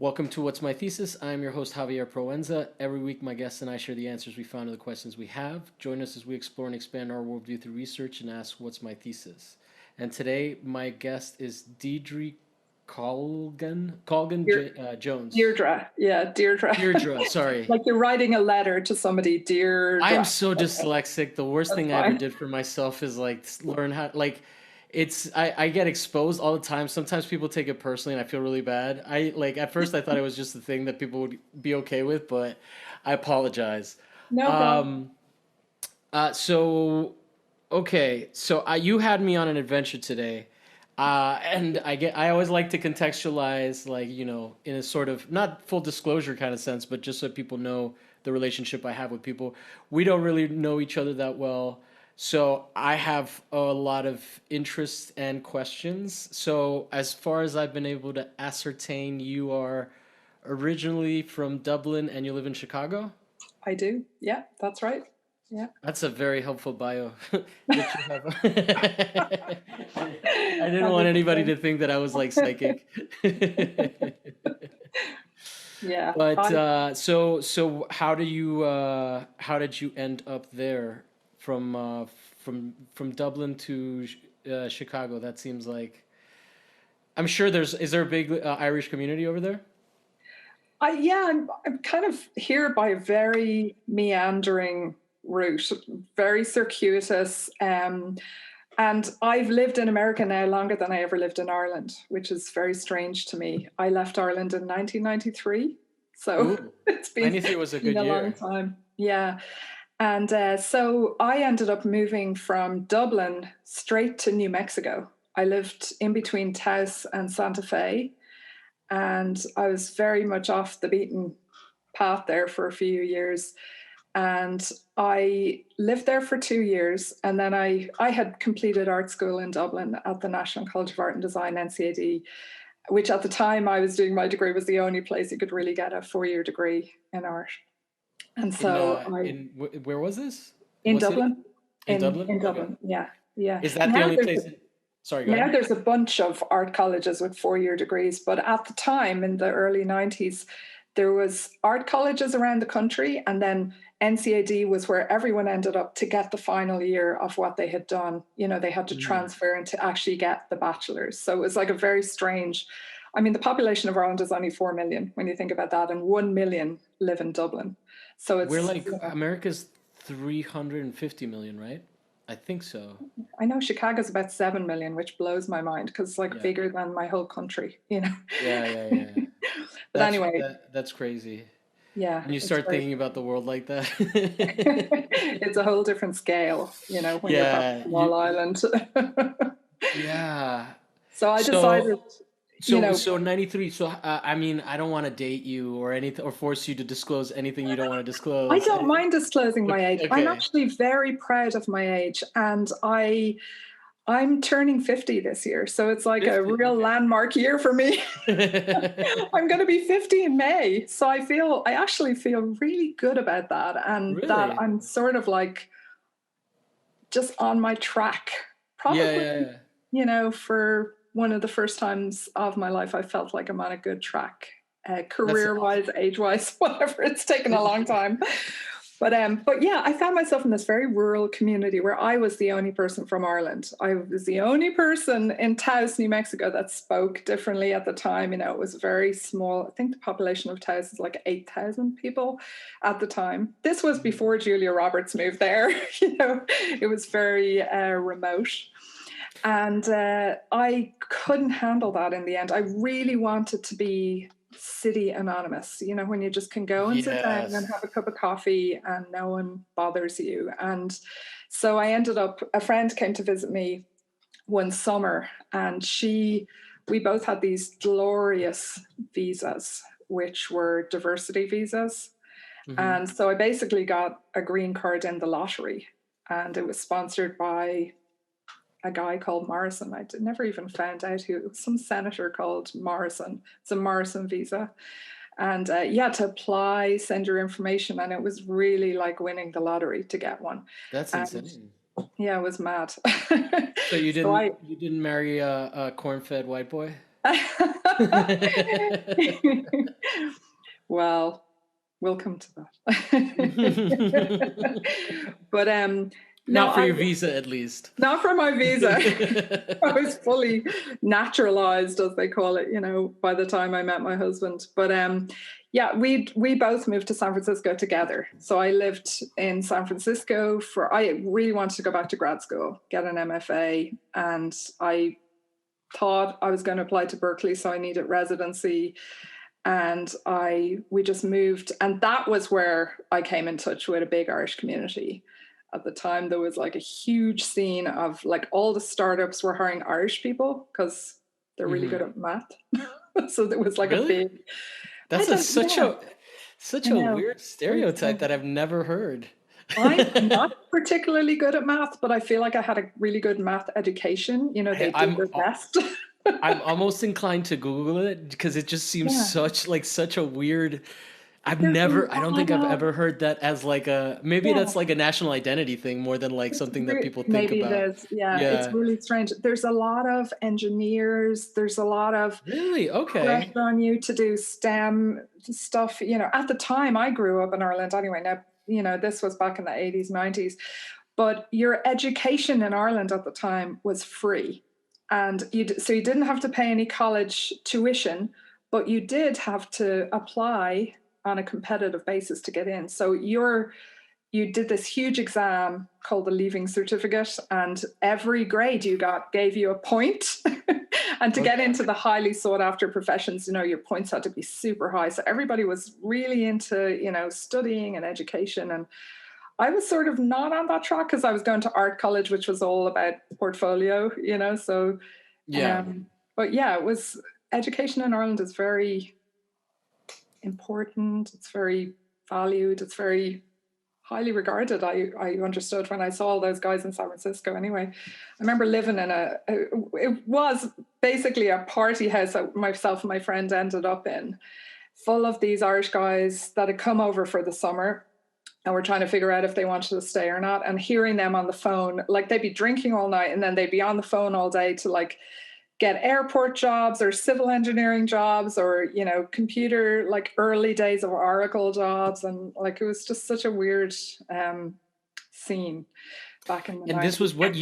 Welcome to What's My Thesis? I'm your host, Javier Proenza. Every week, my guests and I share the answers we found to the questions we have. Join us as we explore and expand our worldview through research and ask, What's my thesis? And today, my guest is Deidre Jones. Deirdre. Yeah, Deirdre. Deirdre, sorry. Like you're writing a letter to somebody, Deirdre. I am so dyslexic. The worst That's thing I ever fine. did for myself is like learn how I get exposed all the time. Sometimes people take it personally and I feel really bad. I like at first I thought it was just a thing that people would be okay with, but I apologize. No problem. Um so okay, so you had me on an adventure today. And I always like to contextualize, like, in a sort of not full disclosure kind of sense, but just so people know the relationship I have with people. We don't really know each other that well. So I have a lot of interests and questions. So as far as I've been able to ascertain, you are originally from Dublin and you live in Chicago? I do. Yeah, that's right. Yeah. That's a very helpful bio that you have. I didn't want anybody to think that I was like psychic. Yeah. But so how did you end up there from Dublin to Chicago? That seems like I'm sure is there a big Irish community over there? I'm kind of here by a very meandering route, very circuitous. And I've lived in America now longer than I ever lived in Ireland, which is very strange to me. I left Ireland in 1993, so Ooh, it's been, 93 was a been good a long year. time. Yeah. And so I ended up moving from Dublin straight to New Mexico. I lived in between Taos and Santa Fe, and I was very much off the beaten path there for a few years. And I lived there for 2 years, and then I had completed art school in Dublin at the National College of Art and Design, NCAD, which at the time I was doing my degree was the only place you could really get a 4-year degree in art. And so Where was this? in What city? Dublin, In Dublin? in Okay. Dublin, yeah, yeah. Is that the only place Sorry, go Now ahead. there's a bunch of art colleges with 4-year degrees, but at the time in the early 90s, there was art colleges around the country, and then NCAD was where everyone ended up to get the final year of what they had done. They had to transfer and to actually get the bachelor's. So it was like a very strange. I mean, the population of Ireland is only 4 million when you think about that, and 1 million live in Dublin. So it's We're like America's 350 million, right? I think so. I know Chicago's about 7 million, which blows my mind because it's like bigger than my whole country. Yeah. But anyway, That's crazy. yeah. When you start thinking about the world like that. It's a whole different scale, when you're from a small island. Yeah. So I decided, So 93. So I mean, I don't want to date you or anything or force you to disclose anything you don't want to disclose. I don't mind disclosing my age. Okay. I'm actually very proud of my age, and I'm turning 50 this year, so it's like 50, a real landmark year for me. I'm going to be 50 in May, so I actually feel really good about that, and really? that I'm sort of like just on my track. Probably, for one of the first times of my life, I felt like I'm on a good track, career-wise, age-wise, whatever. It's taken a long time. But yeah, I found myself in this very rural community where I was the only person from Ireland. I was the only person in Taos, New Mexico that spoke differently at the time. It was very small. I think the population of Taos is like 8,000 people at the time. This was before Julia Roberts moved there. It was very remote. And I couldn't handle that in the end. I really wanted to be city anonymous, when you just can go and sit down and have a cup of coffee and no one bothers you. And so a friend came to visit me one summer, and we both had these glorious visas, which were diversity visas. Mm-hmm. And so I basically got a green card in the lottery, and it was sponsored by a guy called Morrison. I never even found out who. It was some senator called Morrison. It's a Morrison visa. And you had to apply, send your information, and it was really like winning the lottery to get one. That's insane. Yeah, it was mad. So you didn't marry a corn-fed white boy? Well, we'll come to that. But no, Not for your visa, at least. not for my visa. I was fully naturalized, as they call it, by the time I met my husband. But yeah, we both moved to San Francisco together. So I lived in San Francisco I really wanted to go back to grad school, get an MFA, and I thought I was going to apply to Berkeley, so I needed residency. And we just moved, and that was where I came in touch with a big Irish community. At the time, there was like a huge scene of like all the startups were hiring Irish people because they're really good at math. So there was like a big. That's such a weird stereotype that I've never heard. I'm not particularly good at math, but I feel like I had a really good math education. They did their best. I'm almost inclined to Google it because it just seems such a weird. I don't think I've ever heard that as like maybe that's like a national identity thing more than like something that people think maybe about. Maybe it is. Yeah, it's really strange. There's a lot of engineers. There's a lot of pressure on you to do STEM stuff. At the time I grew up in Ireland anyway. Now, this was back in the 80s, 90s. But your education in Ireland at the time was free. And so you didn't have to pay any college tuition, but you did have to apply on a competitive basis to get in. So you did this huge exam called the Leaving Certificate, and every grade you got gave you a point. And to get into the highly sought after professions, your points had to be super high. So everybody was really into, studying and education. And I was sort of not on that track because I was going to art college, which was all about portfolio, so but yeah, it was education in Ireland is very important. It's very valued. It's very highly regarded. I understood when I saw all those guys in San Francisco anyway. I remember living in it was basically a party house that myself and my friend ended up in, full of these Irish guys that had come over for the summer and were trying to figure out if they wanted to stay or not. And hearing them on the phone, like they'd be drinking all night and then they'd be on the phone all day to like get airport jobs or civil engineering jobs or, computer, like early days of Oracle jobs. And like, it was just such a weird scene back in the 90s. And this was what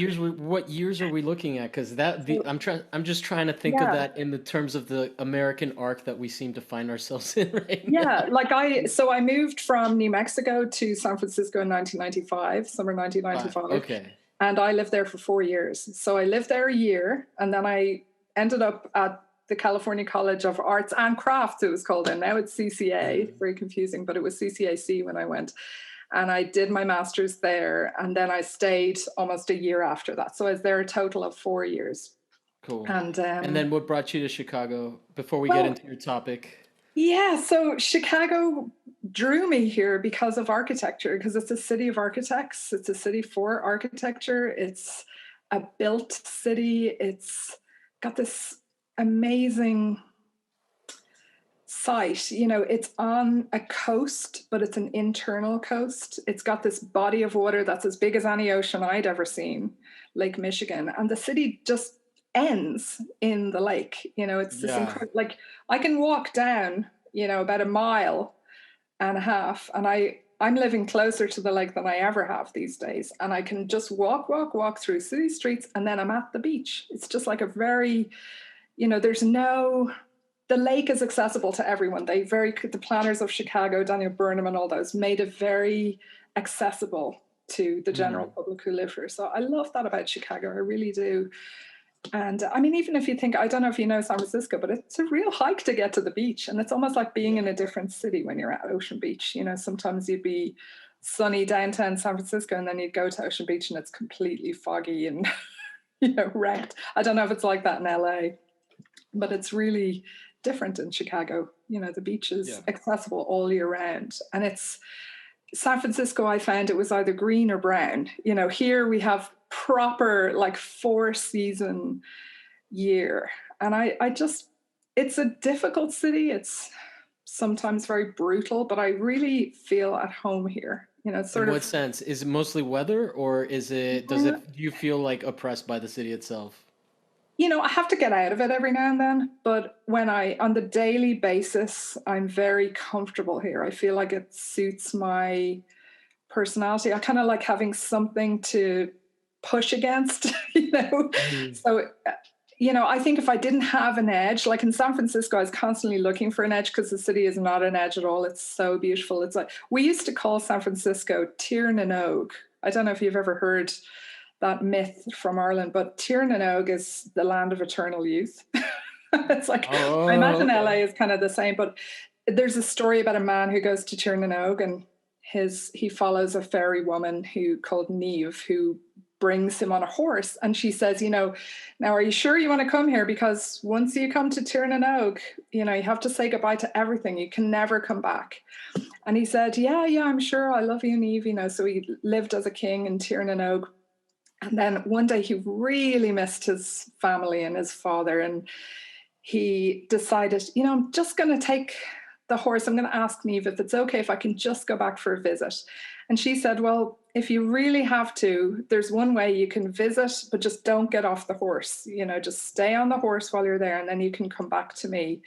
years are we looking at? Because I'm just trying to think of that in the terms of the American arc that we seem to find ourselves in right now. Yeah, like I moved from New Mexico to San Francisco in 1995, summer 1995. Okay. And I lived there for 4 years. So I lived there a year, and then I ended up at the California College of Arts and Crafts, it was called, and now it's CCA. Very confusing, but it was CCAC when I went. And I did my master's there, and then I stayed almost a year after that. So I was there a total of 4 years. Cool. And then what brought you to Chicago before we get into your topic? Yeah, so Chicago drew me here because of architecture, because it's a city of architects. It's a city for architecture. It's a built city. It's got this amazing site. It's on a coast, but it's an internal coast. It's got this body of water that's as big as any ocean I'd ever seen, Lake Michigan. And the city just ends in the lake. It's this incredible, like I can walk down, about a mile and a half, and I'm living closer to the lake than I ever have these days. And I can just walk through city streets, and then I'm at the beach. It's just like a very, the lake is accessible to everyone. The planners of Chicago, Daniel Burnham and all those, made it very accessible to the general public who live here. So I love that about Chicago. I really do. And I mean, even if you think, I don't know if you know San Francisco, but it's a real hike to get to the beach. And it's almost like being in a different city when you're at Ocean Beach. Sometimes you'd be sunny downtown San Francisco and then you'd go to Ocean Beach and it's completely foggy and, wrecked. I don't know if it's like that in LA, but it's really different in Chicago. The beach is accessible all year round. And it's San Francisco, I found it was either green or brown. Here we have proper like 4-season year. And it's a difficult city. It's sometimes very brutal, but I really feel at home here. It's sort of. In what sense? Is it mostly weather, or do you feel like oppressed by the city itself? I have to get out of it every now and then, but on the daily basis, I'm very comfortable here. I feel like it suits my personality. I kind of like having something to push against, Mhm. So, I think if I didn't have an edge, like in San Francisco, I was constantly looking for an edge because the city is not an edge at all. It's so beautiful. It's like we used to call San Francisco Tir na Og. I don't know if you've ever heard that myth from Ireland, but Tir na Og is the land of eternal youth. It's like, I Oh, imagine LA okay. is kind of the same, but there's a story about a man who goes to Tir na Og, and he follows a fairy woman who called Neve, who brings him on a horse, and she says, now are you sure you want to come here, because once you come to Tir na Og, you have to say goodbye to everything, you can never come back. And he said, yeah, I'm sure, I love you, Neve. So he lived as a king in Tir na Og, and then one day he really missed his family and his father, and he decided, I'm just going to take the horse. I'm going to ask Neve if it's okay if I can just go back for a visit. And she said, well, if you really have to, there's one way you can visit, but just don't get off the horse. Just stay on the horse while you're there, and then you can come back to me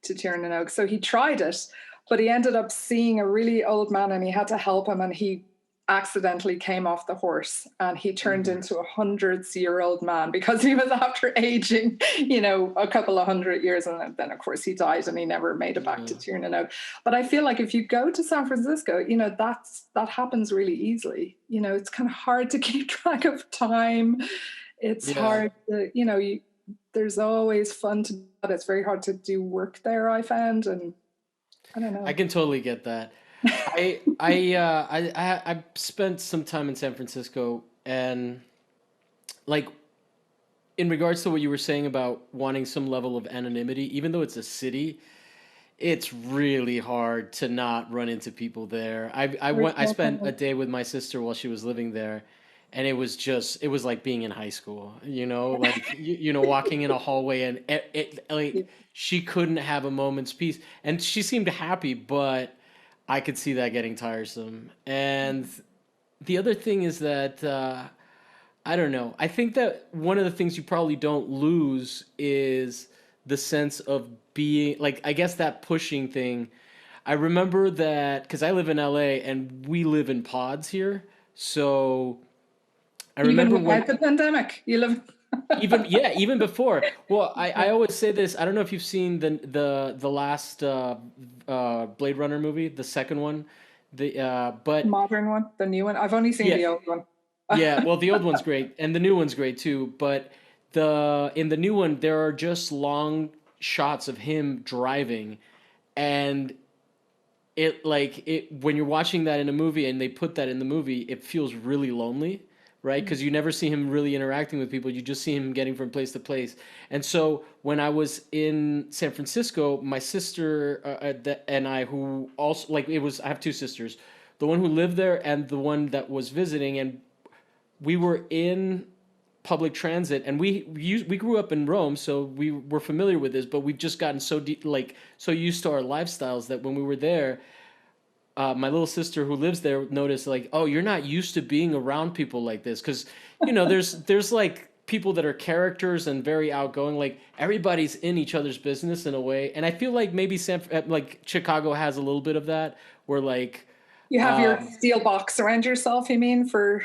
to Tir na Og. So he tried it, but he ended up seeing a really old man, and he had to help him, and he accidentally came off the horse, and he turned Mhm. into 100-year-old man because he was after aging, a couple of 100 years. And then, of course, he died and he never made it back to Yeah. Tir na Og. But I feel like if you go to San Francisco, that happens really easily. It's kind of hard to keep track of time. It's Yeah. hard to, there's always fun to, but it's very hard to do work there, I found. And I don't I know. can totally get that. I spent some time in San Francisco, and like in regards to what you were saying about wanting some level of anonymity, even though it's a city, it's really hard to not run into people there. Very I small spent a town. day with my sister while she was living there, and it was like being in high school, like walking in a hallway, and like she couldn't have a moment's peace, and she seemed happy, but I could see that getting tiresome. And the other thing is that I don't know. I think that one of the things you probably don't lose is the sense of being like, I guess that pushing thing. I remember that because I live in LA and we live in pods here. So I Even remember without when the pandemic, you live. even before. Well, I always say this. I don't know if you've seen the last Blade Runner movie, the second one. But Modern one, the new one. I've only seen yeah, the old one. yeah, well, the old one's great, and the new one's great too. But in the new one, there are just long shots of him driving, and it when you're watching that in a movie and they put that in the movie, it feels really lonely, right? Because you never see him really interacting with people. You just see him getting from place to place. And so when I was in San Francisco, my sister and I, who also like it was, I have two sisters, the one who lived there and the one that was visiting, and we were in public transit, and we grew up in Rome, so we were familiar with this, but we've just gotten so deep, like so used to our lifestyles that when we were there, my little sister who lives there noticed like, oh, you're not used to being around people like this, because there's like people that are characters and very outgoing, like everybody's in each other's business in a way, and I feel like maybe like Chicago has a little bit of that, where like You have your um, steel box around yourself, you mean, for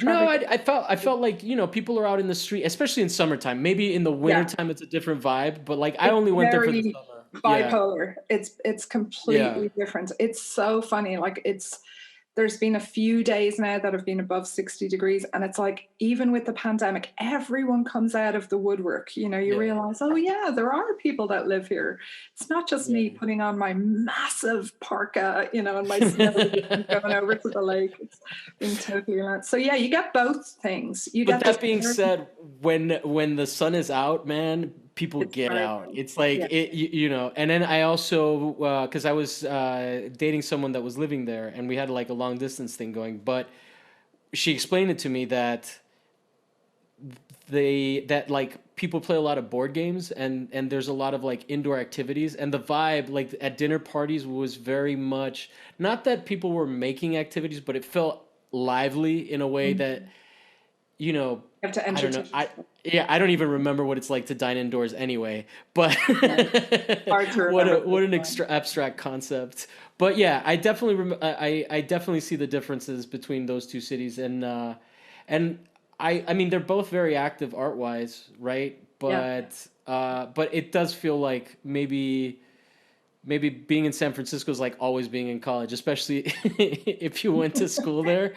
no, traffic? I felt like people are out in the street, especially in summertime. Maybe in the Yeah, wintertime it's a different vibe, but like I it's only went there for the very summer. Yeah, bipolar. It's yeah, completely different. It's so funny. Like there's been a few days now that have been above 60 degrees, and it's like even with the pandemic, everyone comes out of the woodwork. You yeah, realize, oh yeah, there are people that live here. It's not just me right. putting on my massive parka, and my snow boots and going over to the lake. It's being totally nuts. So yeah, you get both things. You But get this. that being said, when the sun is out, man, people It's get very out. fun. It's like Yeah. and then I also because I was dating someone that was living there, and we had like a long distance thing going, but she explained it to me that like people play a lot of board games, and there's a lot of like indoor activities, and the vibe like at dinner parties was very much not that people were making activities, but it felt lively in a way that you know, You have to I don't know. entertain. I don't even remember what it's like to dine indoors anyway. But Hard to remember. what an extra abstract concept. But yeah, I definitely I definitely see the differences between those two cities, and I mean they're both very active art wise, right? Yeah. But it does feel like maybe being in San Francisco is like always being in college, especially if you went to school there.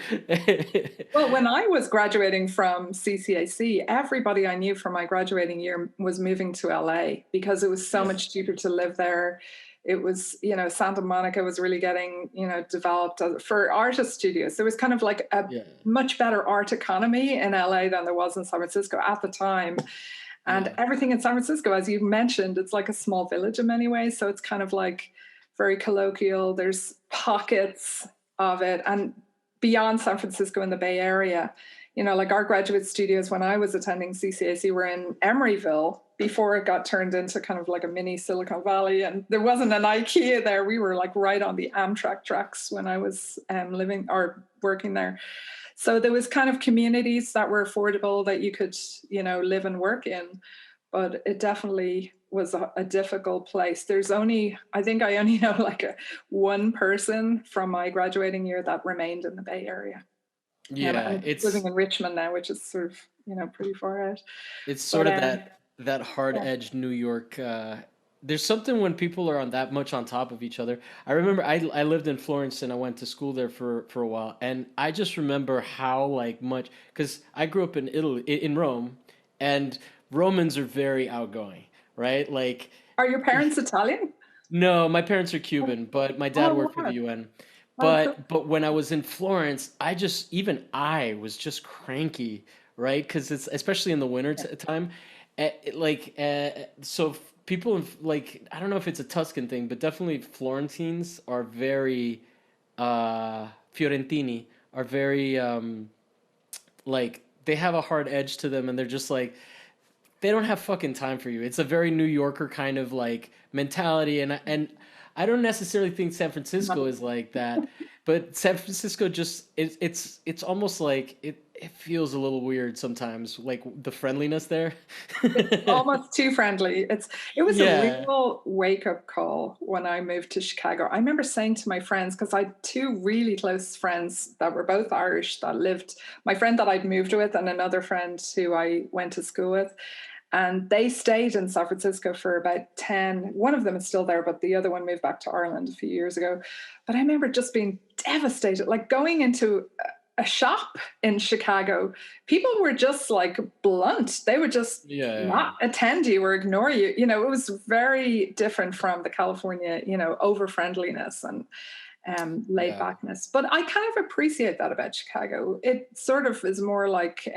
Well, when I was graduating from CCAC, everybody I knew from my graduating year was moving to LA because it was so much cheaper to live there. It was, Santa Monica was really getting, developed for artist studios. There was kind of like a much better art economy in LA than there was in San Francisco at the time. And everything in San Francisco, as you mentioned, it's like a small village in many ways. So it's kind of like very colloquial. There's pockets of it. And beyond San Francisco in the Bay Area, like our graduate studios when I was attending CCAC were in Emeryville before it got turned into kind of like a mini Silicon Valley. And there wasn't an IKEA there. We were like right on the Amtrak tracks when I was living or working there. So there was kind of communities that were affordable that you could, live and work in. But it definitely was a difficult place. I think I only know like one person from my graduating year that remained in the Bay Area. Yeah, I'm living in Richmond now, which is sort of, pretty far out. it's sort of that hard-edged New York. There's something when people are on that much on top of each other. I remember I lived in Florence and I went to school there for a while, and I just remember how like much because I grew up in Italy in Rome, and Romans are very outgoing, right? Like, are your parents Italian? no, my parents are Cuban, but my dad worked for the UN. But when I was in Florence, I was just cranky, right? Because it's especially in the winter time, so people like I don't know if it's a Tuscan thing, but definitely Florentines are very Fiorentini are very like they have a hard edge to them, and they're just like they don't have fucking time for you. It's a very New Yorker kind of like mentality, and I don't necessarily think San Francisco is like that, but San Francisco just it's almost like it feels a little weird sometimes, like the friendliness there. It's almost too friendly. It was a real wake-up call when I moved to Chicago. I remember saying to my friends, because I had two really close friends that were both Irish that lived, my friend that I'd moved with and another friend who I went to school with. And they stayed in San Francisco for about 10. One of them is still there, but the other one moved back to Ireland a few years ago. But I remember just being devastated, like going into a shop in Chicago, people were just like blunt. They would just not attend you or ignore you. It was very different from the California, over friendliness and laid backness. But I kind of appreciate that about Chicago. It sort of is more like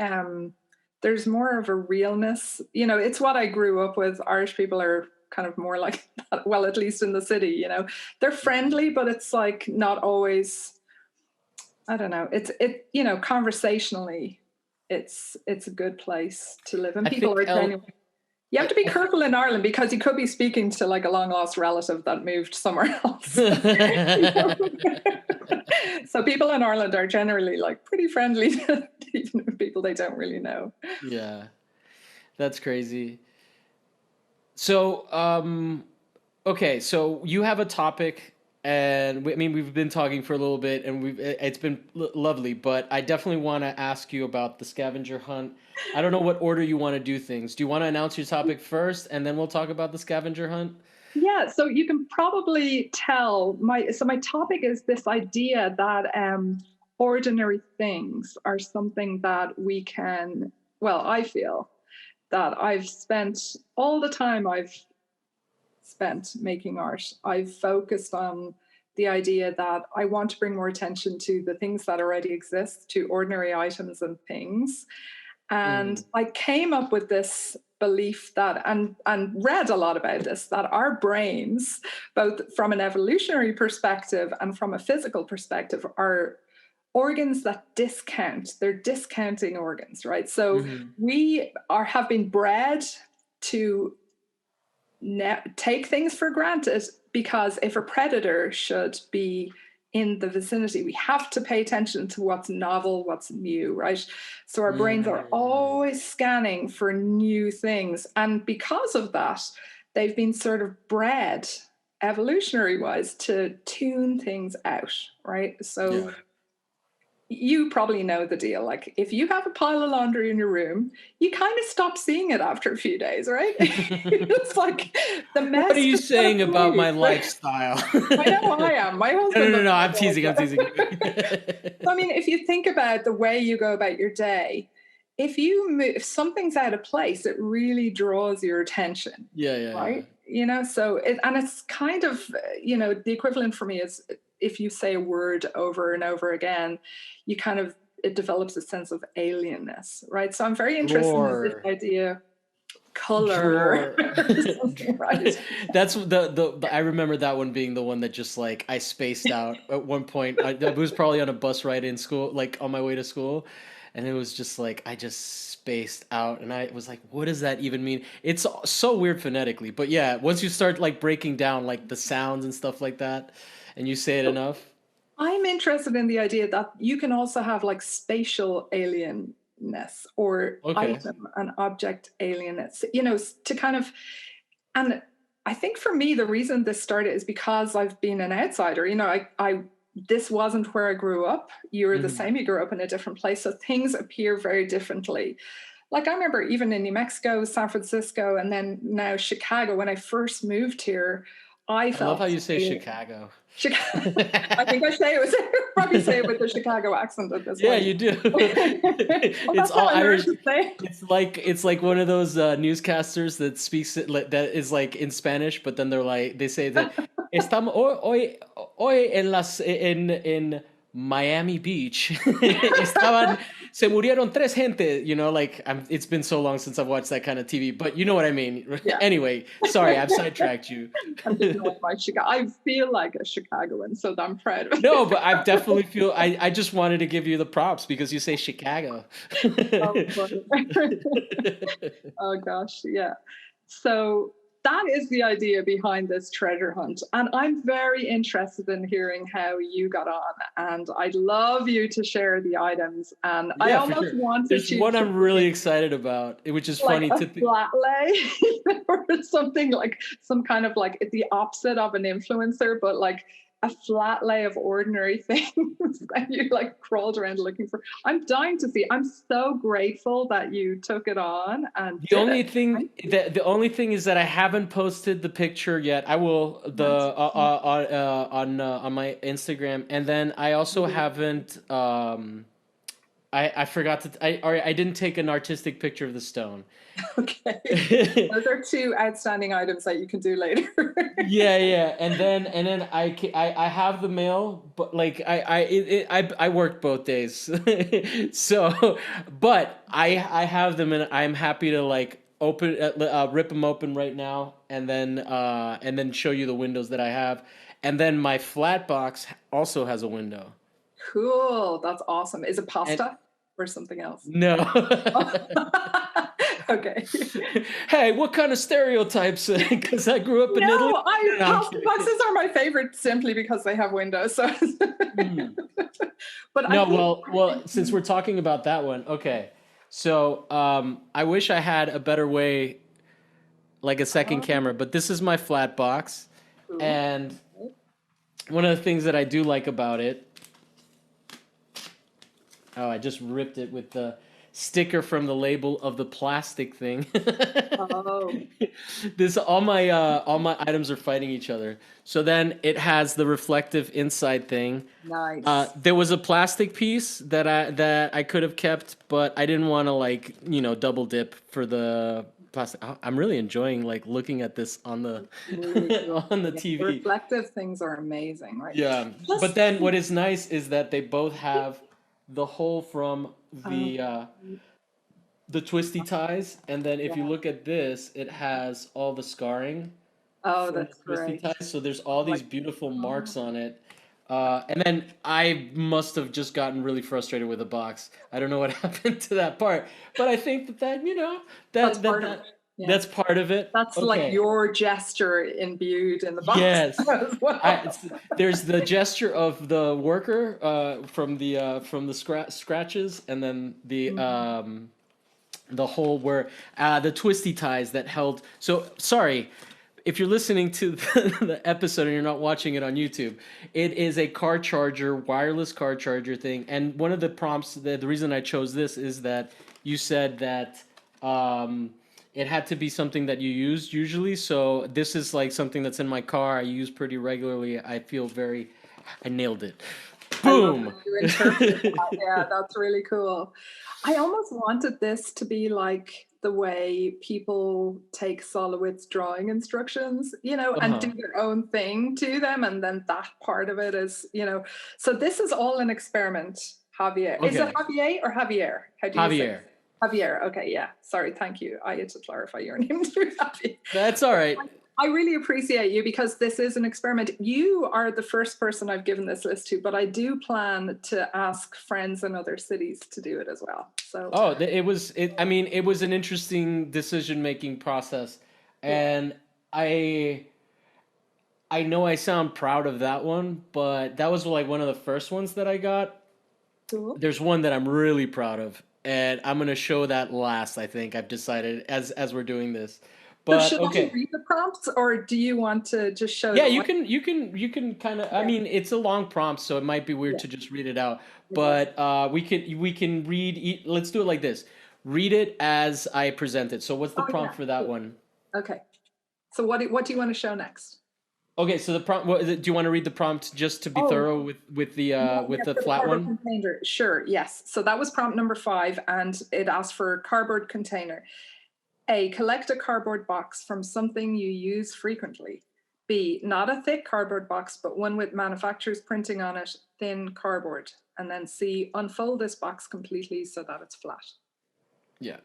there's more of a realness. It's what I grew up with. Irish people are kind of more like that. Well, at least in the city, they're friendly, but it's like not always. I don't know. Conversationally, it's a good place to live, and people are genuine. You have to be careful in Ireland because you could be speaking to like a long lost relative that moved somewhere else. So people in Ireland are generally like pretty friendly to even people they don't really know. Yeah, that's crazy. So, okay, so you have a topic. And we've been talking for a little bit, and it's been lovely. But I definitely want to ask you about the scavenger hunt. I don't know what order you want to do things. Do you want to announce your topic first, and then we'll talk about the scavenger hunt? Yeah. So you can probably tell my topic is this idea that ordinary things are something that we can. Well, I feel that I've spent all the time I've spent making art, I've focused on the idea that I want to bring more attention to the things that already exist, to ordinary items and things. And I came up with this belief that, and read a lot about this, that our brains, both from an evolutionary perspective and from a physical perspective, are organs that discount. They're discounting organs, right? So we have been bred to take things for granted, because if a predator should be in the vicinity. We have to pay attention to what's novel, what's new, right? So our brains are always scanning for new things. And because of that, they've been sort of bred evolutionary wise to tune things out, right? So you probably know the deal. Like if you have a pile of laundry in your room, you kind of stop seeing it after a few days, right? It's like the mess. What are you saying about my lifestyle? I know I am. My husband. No. I'm teasing. So, I mean, if you think about the way you go about your day, if something's out of place, it really draws your attention. Right. So and it's kind of, the equivalent for me is if you say a word over and over again, it develops a sense of alienness, right? So I'm very interested in this idea, color. Right. That's I remember that one being the one that just like I spaced out at one point. I was probably on a bus ride in school, like on my way to school, and it was just like I just spaced out, and I was like, what does that even mean? It's so weird phonetically, but yeah, once you start like breaking down like the sounds and stuff like that, and you say it enough. I'm interested in the idea that you can also have like spatial alienness or item and object alienness, to kind of, and I think for me, the reason this started is because I've been an outsider. This wasn't where I grew up. You were the same, you grew up in a different place. So things appear very differently. Like I remember even in New Mexico, San Francisco, and then now Chicago, when I first moved here, I love how you say Chicago. I think probably say it with the Chicago accent at this point. Yeah, you do. It's all Irish. It's like one of those newscasters that speaks that is like in Spanish, but then they say that estamos hoy en Miami Beach. Se murieron tres gente, it's been so long since I've watched that kind of TV, but you know what I mean. Yeah. Anyway, sorry, I've sidetracked you. I'm just going by Chicago. I feel like a Chicagoan, so I'm proud of it. No, but I definitely feel, I just wanted to give you the props because you say Chicago. Oh gosh, yeah. So that is the idea behind this treasure hunt. And I'm very interested in hearing how you got on. And I'd love you to share the items. And I almost wanted There's one I'm really excited about, which is like funny to think. Flat lay or something like some kind of like the opposite of an influencer, but like a flat lay of ordinary things that you like crawled around looking for. I'm dying to see. I'm so grateful that you took it on. And the only thing is that I haven't posted the picture yet. I will on my Instagram, and then I also haven't. I forgot I didn't take an artistic picture of the stone. Okay. Those are two outstanding items that you can do later. Yeah. And then I have the mail, but like I worked both days. So, but I have them, and I'm happy to like rip them open right now, and then show you the windows that I have. And then my flat box also has a window. Cool. That's awesome. Is it pasta or something else? No. Okay. Hey, what kind of stereotypes? Because I grew up in Italy. Pasta boxes are my favorite simply because they have windows. So. But well, since we're talking about that one, okay. So I wish I had a better way, like a second camera. But this is my flat box, and one of the things that I do like about it. Oh, I just ripped it with the sticker from the label of the plastic thing. All my items are fighting each other. So then it has the reflective inside thing. Nice. There was a plastic piece that I could have kept, but I didn't want to double dip for the plastic. I'm really enjoying looking at this on the on the TV. Reflective things are amazing, right? Yeah. But then what is nice is that they both have the hole from the twisty ties, and then if you look at this, it has all the scarring. Oh, that's great. Ties. So there's all these beautiful marks on it. And then I must have just gotten really frustrated with the box. I don't know what happened to that part, but I think that that's part of it. Yeah. That's part of it. That's like Okay. your gesture imbued in the box Yes. as well. There's the gesture of the worker from the scratches, and then the whole where the twisty ties that held. So sorry, if you're listening to the episode and you're not watching it on YouTube, it is a car charger, wireless car charger thing. And one of the prompts, the reason I chose this is that you said that it had to be something that you used usually. So this is like something that's in my car. I use pretty regularly. I feel very, I nailed it. Boom. I love that you interpreted that. Yeah, that's really cool. I almost wanted this to be like the way people take Solowitz drawing instructions, and do their own thing to them. And then that part of it is, so this is all an experiment, Javier. Okay. Is it Javier or Javier? How do you say Javier. it? Javier. Okay, yeah. Sorry, thank you. I had to clarify your name too, Javier. That's all right. I really appreciate you because this is an experiment. You are the first person I've given this list to, but I do plan to ask friends in other cities to do it as well. So it was an interesting decision-making process, and I know I sound proud of that one, but that was like one of the first ones that I got. Cool. There's one that I'm really proud of, and I'm gonna show that last. I think I've decided as we're doing this. But so should okay. I read the prompts, or do you want to just show? Yeah, you can kind of. I mean, it's a long prompt, so it might be weird to just read it out. But we can read. Let's do it like this. Read it as I present it. So what's the prompt for that one? Okay. So what do you want to show next? Okay, so the prompt. Do you want to read the prompt just to be thorough with the flat one? Container. Sure. Yes. So that was prompt number 5, and it asked for cardboard container. A, collect a cardboard box from something you use frequently. B, not a thick cardboard box, but one with manufacturer's printing on it, thin cardboard. And then C, unfold this box completely so that it's flat. Yeah.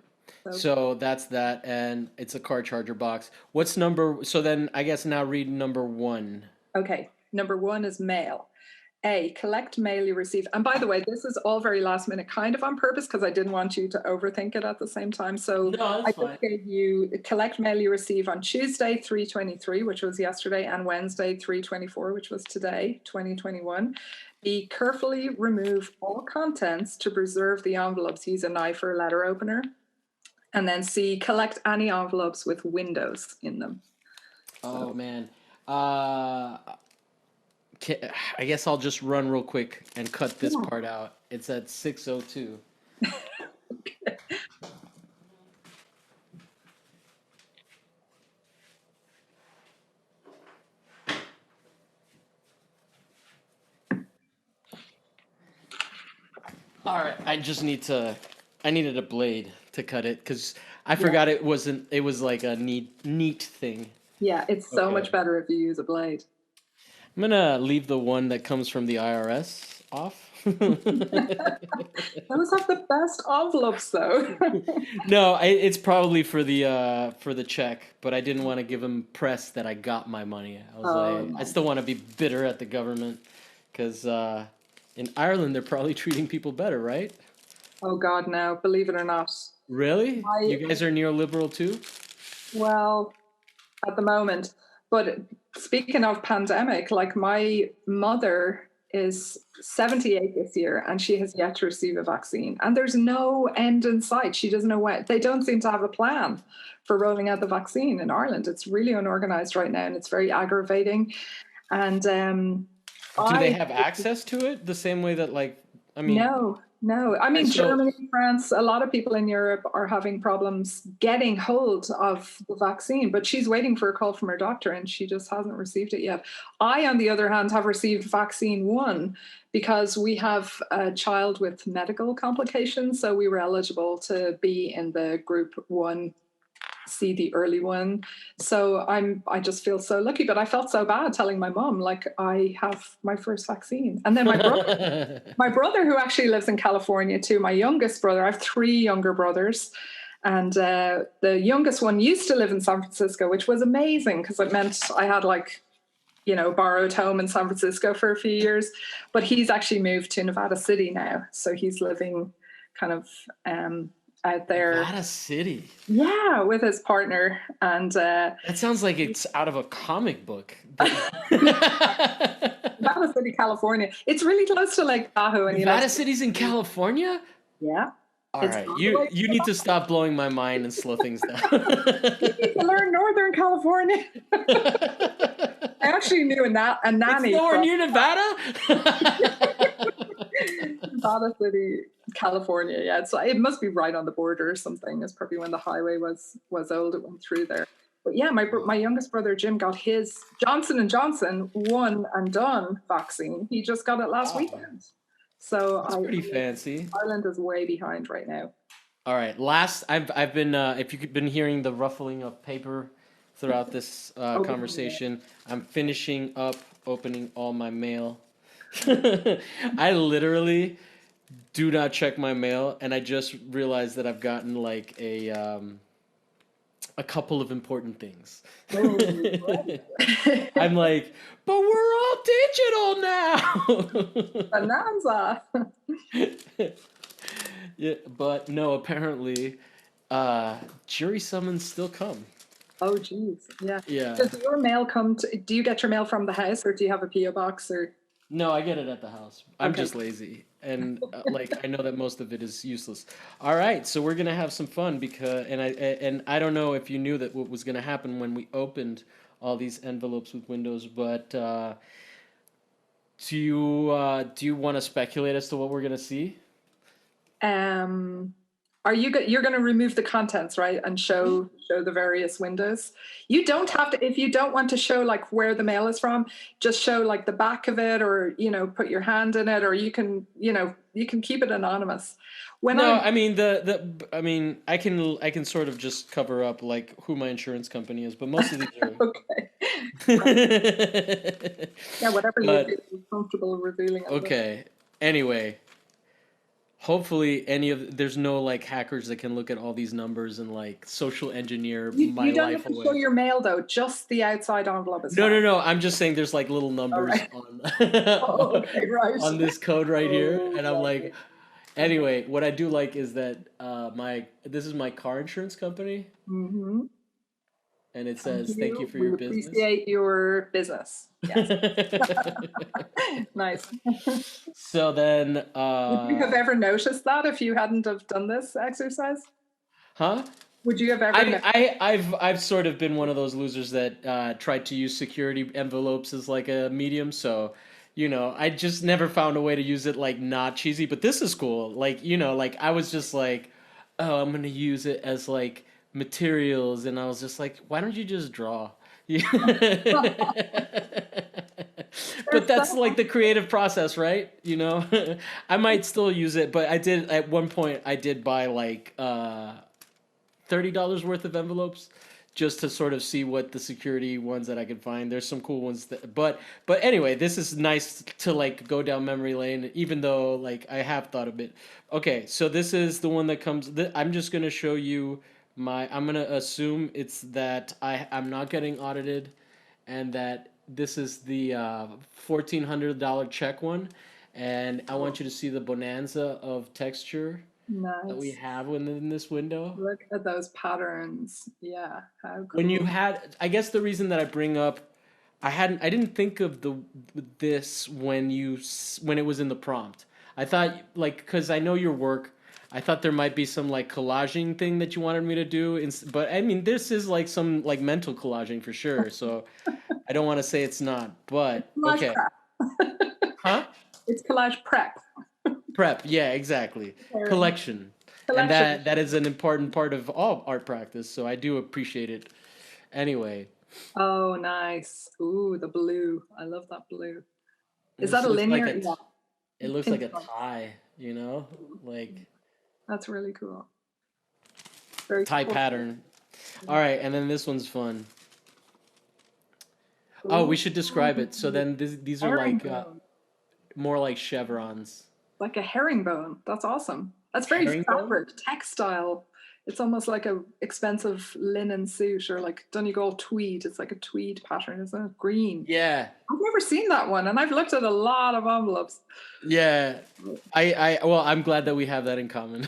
So that's that, and it's a car charger box. What's number? So then I guess now read number 1. Okay. Number 1 is mail. A, collect mail you receive. And by the way, this is all very last minute, kind of on purpose, because I didn't want you to overthink it at the same time. So I just gave you collect mail you receive on Tuesday, 3/23, which was yesterday, and Wednesday, 3/24, which was today, 2021. B, carefully remove all contents to preserve the envelopes. Use a knife or a letter opener. And then C, collect any envelopes with windows in them. Oh, man. I guess I'll just run real quick and cut this part out. It's at 6:02. Okay. All right, I needed a blade to cut it because I forgot it was like a neat thing. Yeah, it's so much better if you use a blade. I'm gonna leave the one that comes from the IRS off. Those have the best envelopes, though. No, it's probably for the check, but I didn't want to give them press that I got my money. I was I still want to be bitter at the government because in Ireland they're probably treating people better, right? Oh God, no! Believe it or not. Really? You guys are neoliberal too? Well, at the moment. But speaking of pandemic, like my mother is 78 this year and she has yet to receive a vaccine. And there's no end in sight. She doesn't know when. They don't seem to have a plan for rolling out the vaccine in Ireland. It's really unorganized right now and it's very aggravating. And do they have access to it the same way that No. I mean, Germany, France, a lot of people in Europe are having problems getting hold of the vaccine, but she's waiting for a call from her doctor and she just hasn't received it yet. I, on the other hand, have received vaccine 1 because we have a child with medical complications. So we were eligible to be in the group 1, see the early one. So I just feel so lucky, but I felt so bad telling my mom, like, I have my first vaccine. And then my brother who actually lives in California too, my youngest brother, I have 3 younger brothers. And the youngest one used to live in San Francisco, which was amazing because it meant I had borrowed home in San Francisco for a few years, but he's actually moved to Nevada City now. So he's living kind of out there. Nevada City. Yeah, with his partner. And that sounds like it's out of a comic book. Nevada City, California. It's really close to like Tahoe. And Nevada City's in California? Yeah. All right, you need to stop blowing my mind and slow things down. You need to learn Northern California. I actually knew a nanny. It's nowhere near Nevada? Nevada City, California. Yeah, it must be right on the border or something. It's probably when the highway was old. It went through there. But yeah, my youngest brother Jim got his Johnson & Johnson one and done vaccine. He just got it last weekend. So that's pretty fancy. Ireland is way behind right now. All right, I've been if you've been hearing the ruffling of paper throughout this conversation, I'm finishing up opening all my mail. I literally do not check my mail, and I just realized that I've gotten like a couple of important things. I'm like, but we're all digital now. Bonanza. Yeah, but no, apparently, jury summons still come. Oh, geez. Yeah. Yeah. Does your mail come do you get your mail from the house, or do you have a P.O. box, or? No, I get it at the house. I'm just lazy. And like, I know that most of it is useless. All right. So we're going to have some fun because, and I don't know if you knew that what was going to happen when we opened all these envelopes with windows, but, do you want to speculate as to what we're going to see? You're going to remove the contents, right, and show the various windows? You don't have to, if you don't want to show like where the mail is from, just show like the back of it, or put your hand in it, or you can keep it anonymous. I mean I can sort of just cover up like who my insurance company is, but most of these are okay. Yeah, whatever you feel comfortable revealing. Okay. Anyway, hopefully there's no like hackers that can look at all these numbers and like social engineer my life away. You don't have to show your mail though, just the outside envelope is fine. No. I'm just saying there's like little numbers on on this code right here, and I'm like, anyway, what I do like is that this is my car insurance company. Mm-hmm. And it says, thank you for your business. Appreciate your business. Yes. Nice. So then... would you have ever noticed that if you hadn't have done this exercise? Huh? Would you have ever... I've sort of been one of those losers that tried to use security envelopes as like a medium, so... I just never found a way to use it like not cheesy, but this is cool. Like, like I was just like, oh, I'm going to use it as like materials, and I was just like, why don't you just draw? But that's like the creative process, right? I might still use it, but at one point I did buy like $30 worth of envelopes just to sort of see what the security ones that I could find. There's some cool ones but anyway, this is nice to like go down memory lane, even though like I have thought a bit. Okay, so this is the one that comes. I'm just gonna show you I'm gonna assume it's that I'm not getting audited, and that this is the $1,400 check one, and I want you to see the bonanza of texture. Nice. That we have within this window. Look at those patterns. Yeah. How cool. When you I guess the reason that I bring up, I didn't think of this when it was in the prompt. I thought like, because I know your work, I thought there might be some like collaging thing that you wanted me to do, but I mean this is like some like mental collaging for sure. So I don't want to say it's not, but okay. Huh? It's collage prep. Prep, yeah, exactly. Collection. And that is an important part of all art practice, so I do appreciate it. Anyway. Oh, nice. Ooh, the blue. I love that blue. Is that a linear? It looks like a tie, like. That's really cool. Very tie cool. Pattern. All right, and then this one's fun. Ooh. Oh, we should describe it. So then these are like more like chevrons. Like a herringbone. That's awesome. That's very fabric, textile It's almost like a expensive linen suit, or like Donegal tweed. It's like a tweed pattern, isn't it? Green. Yeah. I've never seen that one, and I've looked at a lot of envelopes. Yeah. Well, I'm glad that we have that in common.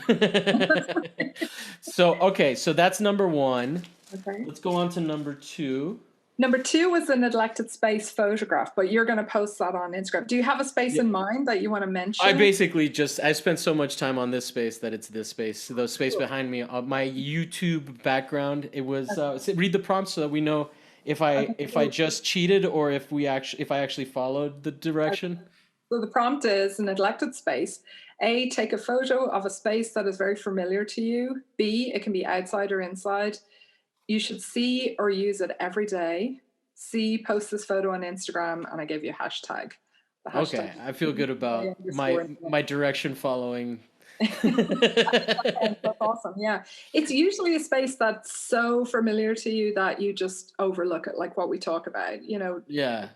So, okay, so that's number one. Okay. Let's go on to number two. Number two was a neglected space photograph, but you're going to post that on Instagram. Do you have a space in mind that you want to mention? I basically I spent so much time on this space that it's this space. The space behind me, my YouTube background. It was read the prompt so that we know if I just cheated or if I actually followed the direction. So the prompt is a neglected space. A, take a photo of a space that is very familiar to you. B, it can be outside or inside. You should see or use it every day. C, post this photo on Instagram, and I gave you a hashtag. Okay, I feel good about my direction following. That's awesome. Yeah, it's usually a space that's so familiar to you that you just overlook it, like what we talk about. Yeah.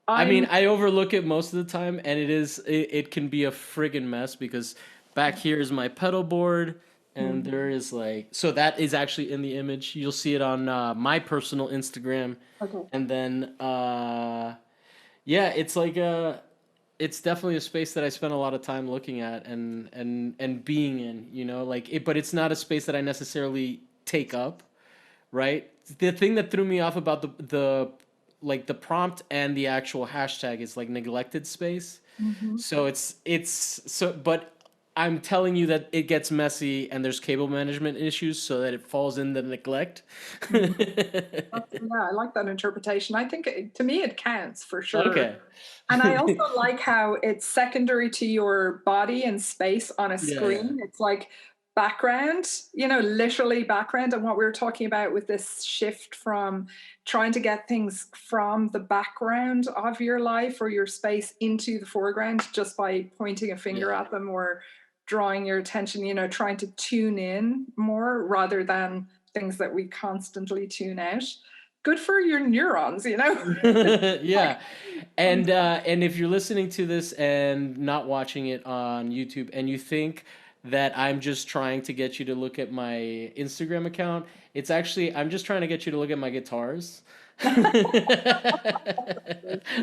I mean, I overlook it most of the time, and it can be a friggin' mess because back here is my pedal board, and there is so that is actually in the image. You'll see it on my personal Instagram. Okay. And then yeah, it's definitely a space that I spend a lot of time looking at and being in, but it's not a space that I necessarily take up, right? The thing that threw me off about the prompt and the actual hashtag is neglected space. So but I'm telling you that it gets messy and there's cable management issues so that it falls in the neglect. Yeah, I like that interpretation. I think to me it counts for sure. Okay. And I also like how it's secondary to your body and space on a screen. Yeah. It's like background, literally background. And what we were talking about with this shift from trying to get things from the background of your life or your space into the foreground just by pointing a finger at them or drawing your attention, trying to tune in more rather than things that we constantly tune out. Good for your neurons, Yeah. And if you're listening to this and not watching it on YouTube and you think that I'm just trying to get you to look at my Instagram account, it's actually I'm just trying to get you to look at my guitars.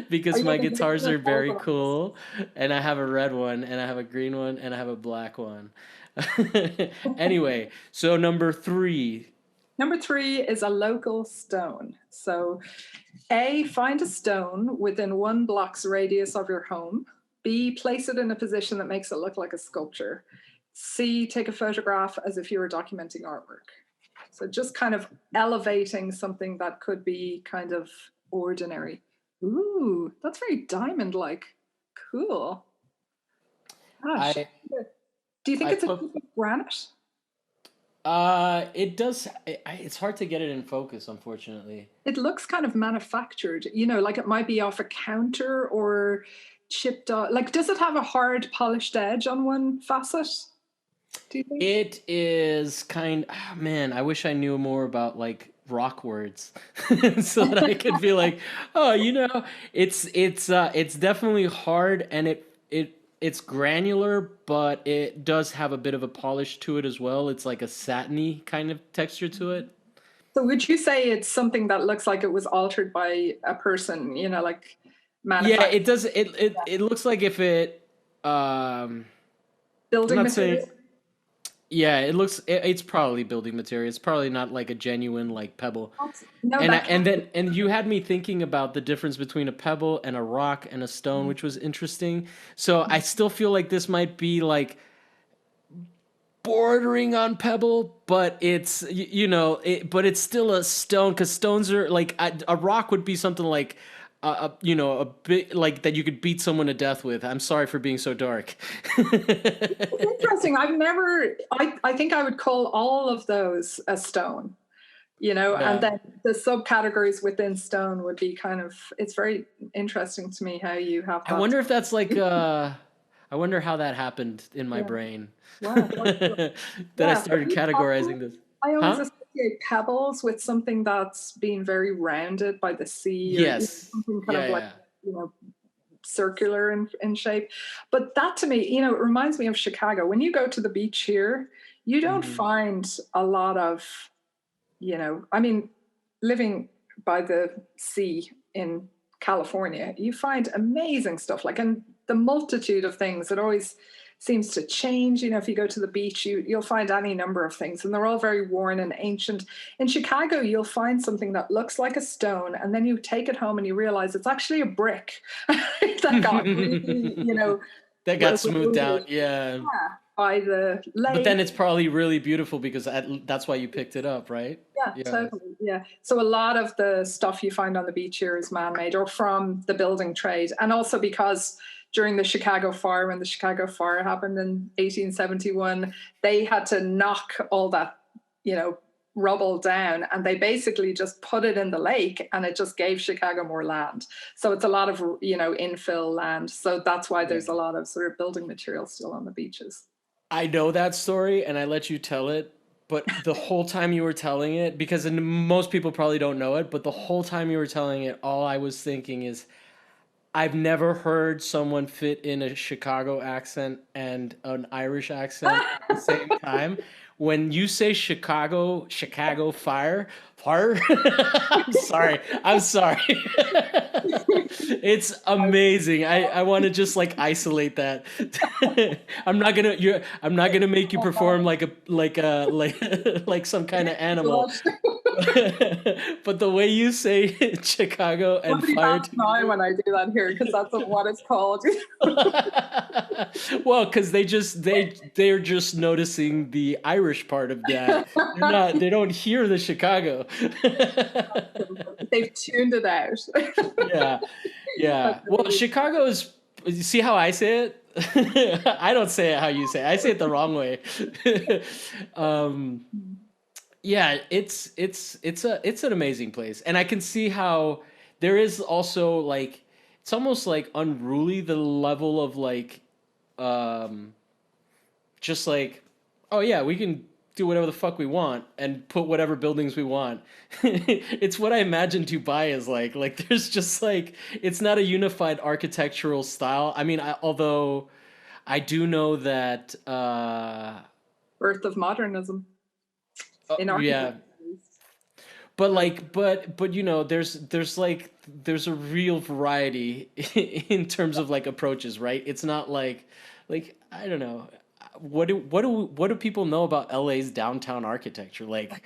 Because my guitars are very cool, and I have a red one and I have a green one and I have a black one. Anyway, so number three is a local stone. So A, find a stone within 1 block's radius of your home. B, place it in a position that makes it look like a sculpture. C, take a photograph as if you were documenting artwork. So just kind of elevating something that could be kind of ordinary. Ooh, that's very diamond-like. Cool. Gosh. Do you think it's a piece of granite? It does. It's hard to get it in focus, unfortunately. It looks kind of manufactured, like it might be off a counter or chipped off. Like, does it have a hard polished edge on one facet? Do you think? It is man, I wish I knew more about rock words so that I could be like, oh, it's definitely hard and it's granular, but it does have a bit of a polish to it as well. It's like a satiny kind of texture to it. So would you say it's something that looks like it was altered by a person, like manufactured? Yeah, it does. It looks like if it building material. Yeah, it's probably building material. It's probably not like a genuine pebble. No, and you had me thinking about the difference between a pebble and a rock and a stone, which was interesting. So I still feel like this might be bordering on pebble, but it's but it's still a stone because stones are a rock would be something like a bit that you could beat someone to death with. I'm sorry for being so dark. It's interesting. I think I would call all of those a stone, and then the subcategories within stone would be it's very interesting to me how you have that. I wonder if that's I wonder how that happened in my brain. Wow. That I started categorizing this. I always associate pebbles with something that's been very rounded by the sea. Yes. Something kind of circular in shape. But that to me, it reminds me of Chicago. When you go to the beach here, You don't Hmm. find a lot of, I mean, living by the sea in California, you find amazing stuff, like, and the multitude of things. It always seems to change. If you go to the beach, you'll find any number of things, and they're all very worn and ancient. In Chicago, you'll find something that looks like a stone, and then you take it home and you realize it's actually a brick that got really, That got smoothed out, yeah. by the But then lake. it's probably really beautiful because that's why you picked it up, right? Yeah, Yeah. totally. Yeah. So a lot of the stuff you find on the beach here is man-made or from the building trade. And also because during the Chicago fire, when the Chicago fire happened in 1871, they had to knock all that, rubble down, and they basically just put it in the lake, and it just gave Chicago more land. So it's a lot of, infill land. So that's why Yeah. there's a lot of sort of building material still on the beaches. I know that story and I let you tell it, but the whole time you were telling it, because most people probably don't know it, but the whole time you were telling it, all I was thinking is, I've never heard someone fit in a Chicago accent and an Irish accent at the same time. When you say Chicago fire, I'm sorry. It's amazing. I want to just like isolate that. I'm not gonna make you perform like some kind of animal. But the way you say Chicago and Nobody fire bats an eye together. when I do that here because that's what it's called. Well, because they're just noticing the Irish part of that. They don't hear the Chicago. They've tuned it out. Yeah, yeah. That's Well, really Chicago is. You see how I say it? I don't say it how you say it. I say it the wrong way. um, yeah, it's an amazing place, and I can see how there is also like it's almost like unruly the level of like um just like, oh yeah, we can do whatever the fuck we want and put whatever buildings we want. It's what I imagine Dubai is like. Like there's just like it's not a unified architectural style. I mean, although I do know that birth of modernism in yeah, architecture. but like but there's a real variety in terms of like approaches, right? It's not like I don't know. What do people know about LA's downtown architecture? Like,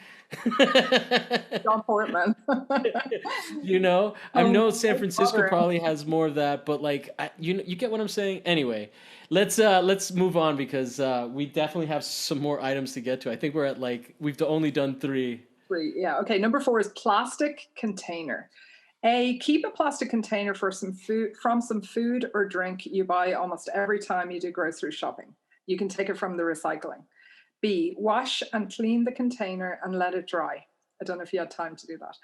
John Portman. I know Oh, San that's Francisco modern. probably has more of that, but like, you get what I'm saying? Anyway, let's move on because we definitely have some more items to get to. I think we're at like we've only done three. Three. Yeah. Okay. Number 4 is plastic container. A, keep a plastic container for some food from some food or drink you buy almost every time you do grocery shopping. You can take it from the recycling. B, wash and clean the container and let it dry. I don't know if you had time to do that.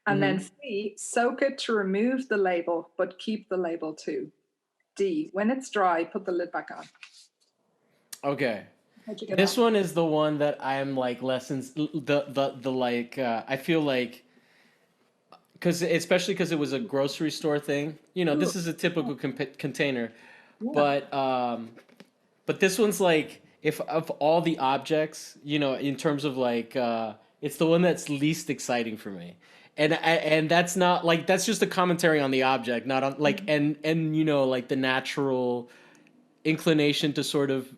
And then Hmm. C, soak it to remove the label, but keep the label too. D, when it's dry, put the lid back on. Okay. How'd you get This on? one is the one that I'm like lessons the like I feel like because especially because it was a grocery store thing. Ooh, This is a typical container, yeah. but this one's like if of all the objects, in terms of like it's the one that's least exciting for me. And that's not like that's just a commentary on the object, not on like and like the natural inclination to sort of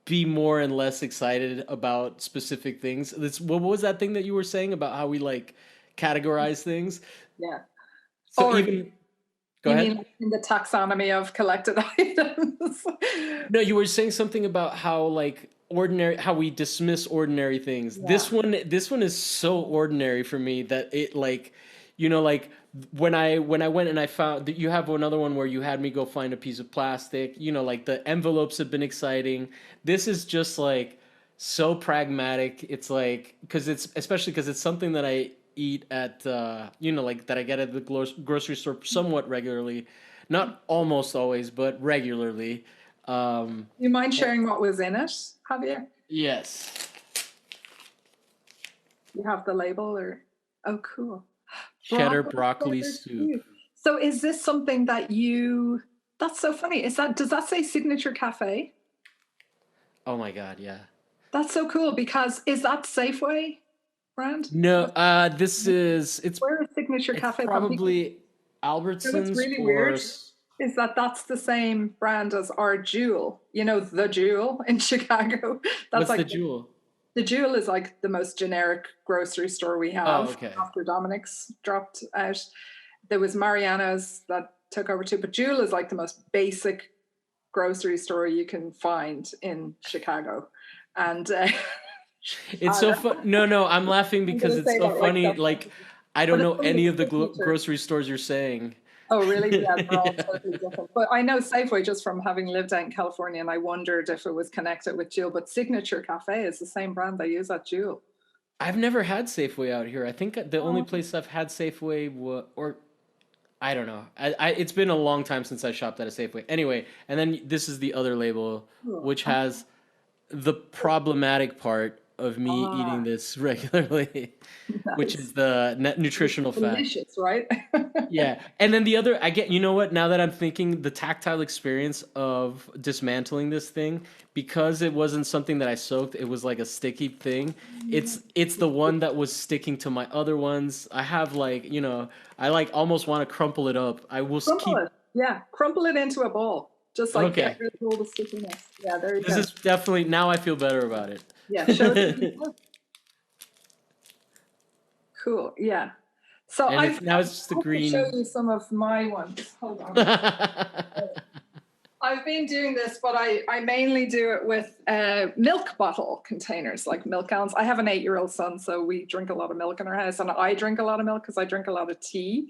be more and less excited about specific things. What was that thing that you were saying about how we like categorize things? Yeah. So Or even go you mean ahead. like in the taxonomy of collected items? No, you were saying something about how like ordinary how we dismiss ordinary things. Yeah. This one is so ordinary for me that it like like when I went and I found that you have another one where you had me go find a piece of plastic, like the envelopes have been exciting. This is just like so pragmatic. It's like because it's especially because it's something that I eat at like that I get at the grocery store somewhat regularly, not almost always, but regularly. You mind Eh, sharing what was in it, Javier? yes. You have the label or oh cool. Cheddar Broccoli broccoli cheddar soup. soup. So is this something that you that's so funny. Does that say signature cafe? Oh my God, yeah. That's so cool, because is that Safeway brand? No, it's Where is Signature it's Cafe from? Because probably you know what's Albertsons really or weird is that that's the same brand as our Jewel. You know, the Jewel in Chicago. That's what's the like Jewel? the Jewel is like the most generic grocery store we Oh, have okay. after Dominic's dropped out. There was Mariano's that took over too, but Jewel is like the most basic grocery store you can find in Chicago. And It's so fun. No, no, I'm laughing I'm because going to it's say so that like funny. that, Like, I but don't it's know from the any of the signature. grocery stores you're saying. Oh, really? Yeah, they're all Yeah. totally different. But I know Safeway just from having lived out in California, and I wondered if it was connected with Jewel. But Signature Cafe is the same brand they use at Jewel. I've never had Safeway out here. I think the only Oh, place I've had Safeway or I don't know. It's been a long time since I shopped at a Safeway. Anyway, and then this is the other label, cool. which has the problematic part of me eating Ah, this regularly, which is nice. the It's nutritional fact. delicious, right? Yeah. And then the other, I get, you know what, now that I'm thinking, the tactile experience of dismantling this thing, because it wasn't something that I soaked, it was like a sticky thing. It's the one that was sticking to my other ones. I have like, I like almost want to crumple it up. I will Crumple keep. it. Yeah, crumple it into a ball. Just like get Okay. rid of all the stickiness. Yeah, there you This go. is definitely, now I feel better about Yeah, show it to it. people. Cool. Yeah. So And it's now it's just a I can show green. you some of my ones. Hold on. I've been doing this, but I mainly do it with milk bottle containers, like milk gallons. I have an 8-year-old son, so we drink a lot of milk in our house, and I drink a lot of milk because I drink a lot of tea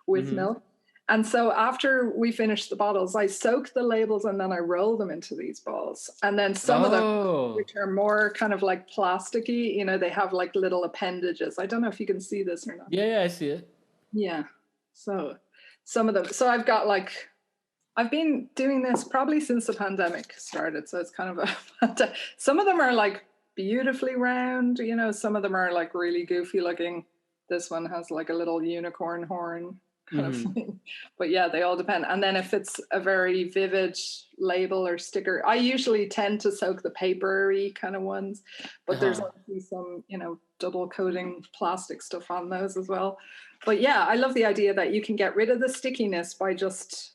with Hmm. milk. And so after we finish the bottles, I soak the labels and then I roll them into these balls. And then some of them, Oh. which are more kind of like plasticky, they have like little appendages. I don't know if you can see this or not. Yeah, yeah, I see it. Yeah. So some of them. So I've been doing this probably since the pandemic started. So it's kind of some of them are like beautifully round, some of them are like really goofy looking. This one has like a little unicorn horn kind of Hmm. thing. But yeah, they all depend. And then if it's a very vivid label or sticker, I usually tend to soak the papery kind of ones, but there's Uh-huh. obviously some, double coating plastic stuff on those as well. But yeah, I love the idea that you can get rid of the stickiness by just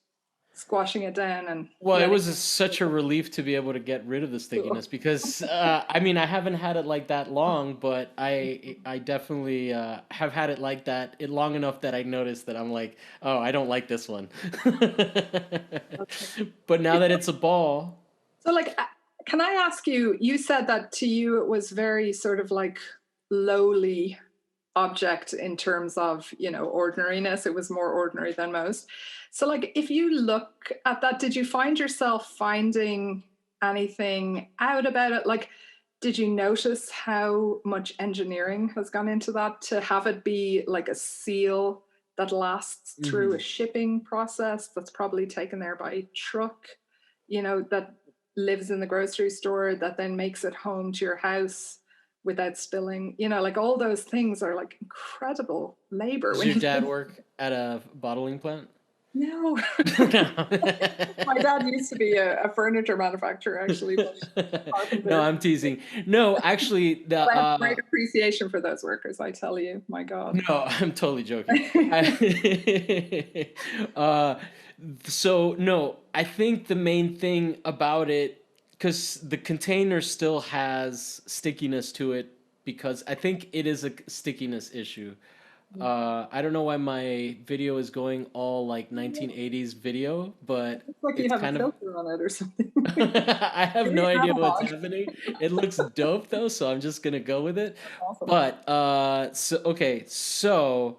squashing it down and Well, it letting was such a relief to be able to get rid of the it go. stickiness because I mean I haven't had it like that long, but I definitely have had it like that it long enough that I noticed that I'm like, oh, I don't like this one. But now that it's a ball, So, like, can I ask you? You said that to you it was very sort of like lowly object in terms of ordinariness. It was more ordinary than most. So, like, if you look at that, did you find yourself finding anything out about it? Like, did you notice how much engineering has gone into that to have it be like a seal that lasts through a mhm. shipping process that's probably taken there by truck, that lives in the grocery store, that then makes it home to your house without spilling, like all those things are like incredible labor Does when your you dad think. work at a bottling plant? No. No. My dad used to be a furniture manufacturer, actually, but No, carpenter. I'm teasing. No, actually, But I have great appreciation for those workers, I tell you. My God. no, I'm totally joking. Uh, so no, I think the main thing about it, because the container still has stickiness to it, because I think it is a stickiness issue. I don't know why my video is going all like 1980s video, but It's like you it's have a kind of filter on it or something. I have no Very idea what's analog. happening. It looks dope though, so I'm just gonna go with it. Awesome. But so okay, so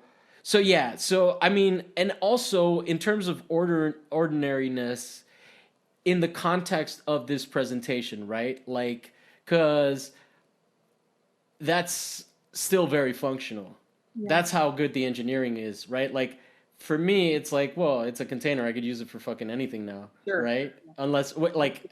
yeah, so I mean, and also in terms of ordinariness in the context of this presentation, right? Like, because that's still very functional. Yeah, That's how good the engineering is, right? Like for me, it's like, well, it's a container. I could use it for fucking anything now, sure. right? Unless, like,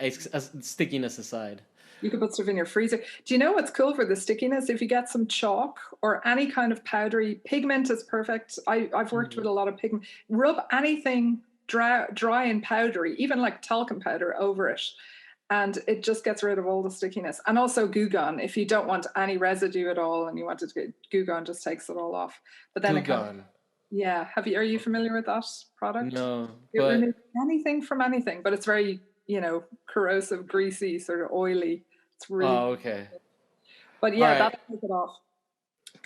stickiness aside. You could put stuff in your freezer. Do you know what's cool for the stickiness? If you get some chalk or any kind of powdery pigment is perfect. I've worked with Mhm. a lot of pigment. Rub anything dry and powdery, even like talcum powder over it. and it just gets rid of all the stickiness. And also Goo Gone, if you don't want any residue at all and you want it to get, Goo Gone just takes it all off. But then Goo it kind of, Gone. yeah. Are you familiar with that product? No, It but removes anything from anything, but it's very, corrosive, greasy, sort of oily. It's really, okay. but All yeah, right. that'll take it off.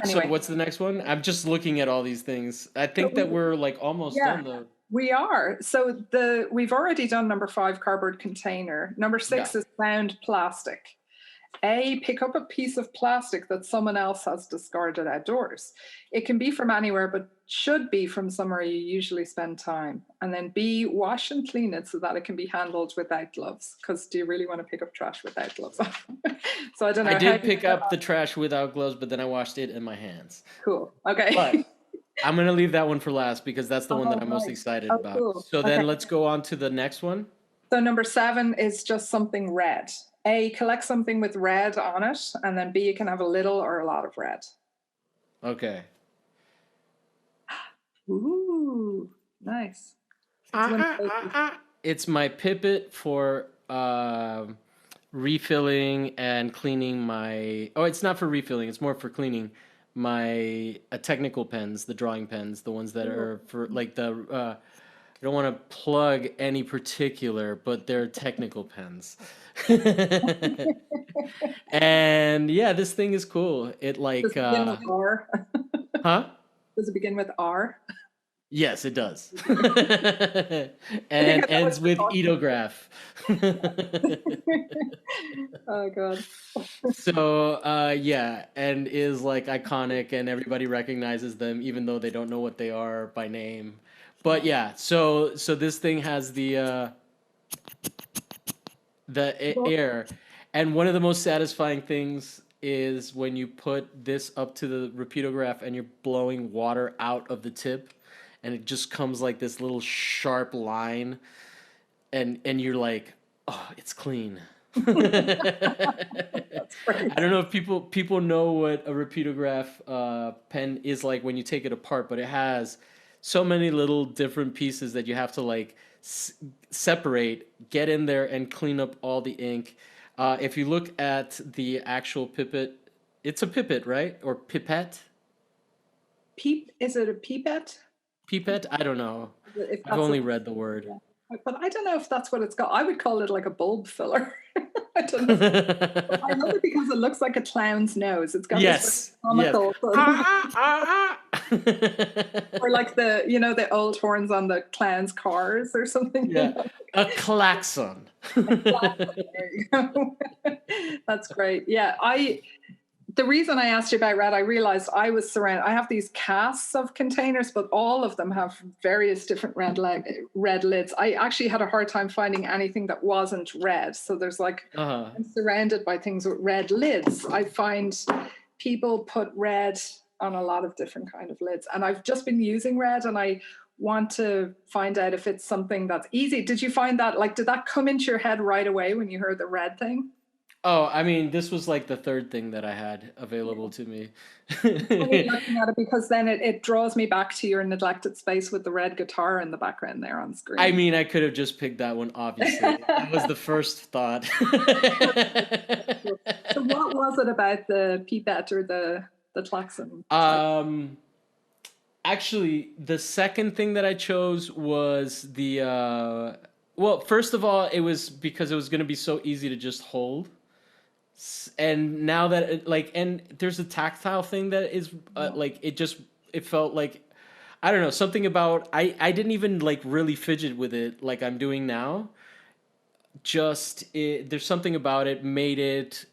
So Anyway, what's the next one? I'm just looking at all these things. I so think that we're like almost yeah, done though. we are. So we've already done number 5, cardboard container. Number 6 Yeah. is found plastic. Pick up a piece of plastic that someone else has discarded outdoors. It can be from anywhere, but should be from somewhere you usually spend time. And then B, wash and clean it so that it can be handled without gloves. Because do you really want to pick up trash without gloves on? So I don't know. I did pick up the trash without gloves, but then I washed it in my hands. Cool. Okay. But I'm gonna leave that one for last because that's the one that I'm most right. excited Oh, about. cool. So then Okay. let's go on to the next one. So number 7 is just something red. A, collect something with red on it, and then B, you can have a little or a lot of red. Okay. Ooh, nice. It's my pipet for refilling and cleaning my. Oh, it's not for refilling. It's more for cleaning my technical pens, the drawing pens, the ones that are for like the. I don't want to plug any particular, but they're technical pens. And yeah, this thing is cool. It like Does it begin with R? huh? Does it begin with R? Yes, it does. And ends with edograph. Oh god. So yeah, and is like iconic and everybody recognizes them even though they don't know what they are by name. But yeah, so this thing has the air, and one of the most satisfying things is when you put this up to the repeatograph and you're blowing water out of the tip, and it just comes like this little sharp line, and you're like, oh, it's clean. I don't know if people know what a repeatograph pen is like when you take it apart, but it has so many little different pieces that you have to like separate, get in there and clean up all the ink. If you look at the actual pipet, it's a pipet, right? Or pipette? Is it a pipette? Pipette? I don't know. I've only read the word. Yeah. But I don't know if that's what it's called. I would call it like a bulb filler. I don't know. I love it because it looks like a clown's nose. It's got this comical sort of or like the old horns on the clown's cars or something. Yeah. A klaxon. There you go. That's great. Yeah, the reason I asked you about red, I realized I was surrounded. I have these casts of containers, but all of them have various different red lids. I actually had a hard time finding anything that wasn't red. So there's like, I'm surrounded by things with red lids. I find people put red on a lot of different kind of lids. And I've just been using red, and I want to find out if it's something that's easy. Did you find that, like, did that come into your head right away when you heard the red thing? Oh, I mean, this was like the third thing that I had available to me. Looking at it, because then it draws me back to your neglected space with the red guitar in the background there on screen. I mean, I could have just picked that one, obviously. That was the first thought. So what was it about the pipette or the klaxon? Actually, the second thing that I chose was the well, first of all, it was because it was going to be so easy to just hold. And now that and there's a tactile thing that is like it felt like, I don't know, something about I didn't even like really fidget with it like I'm doing now. There's something about it made it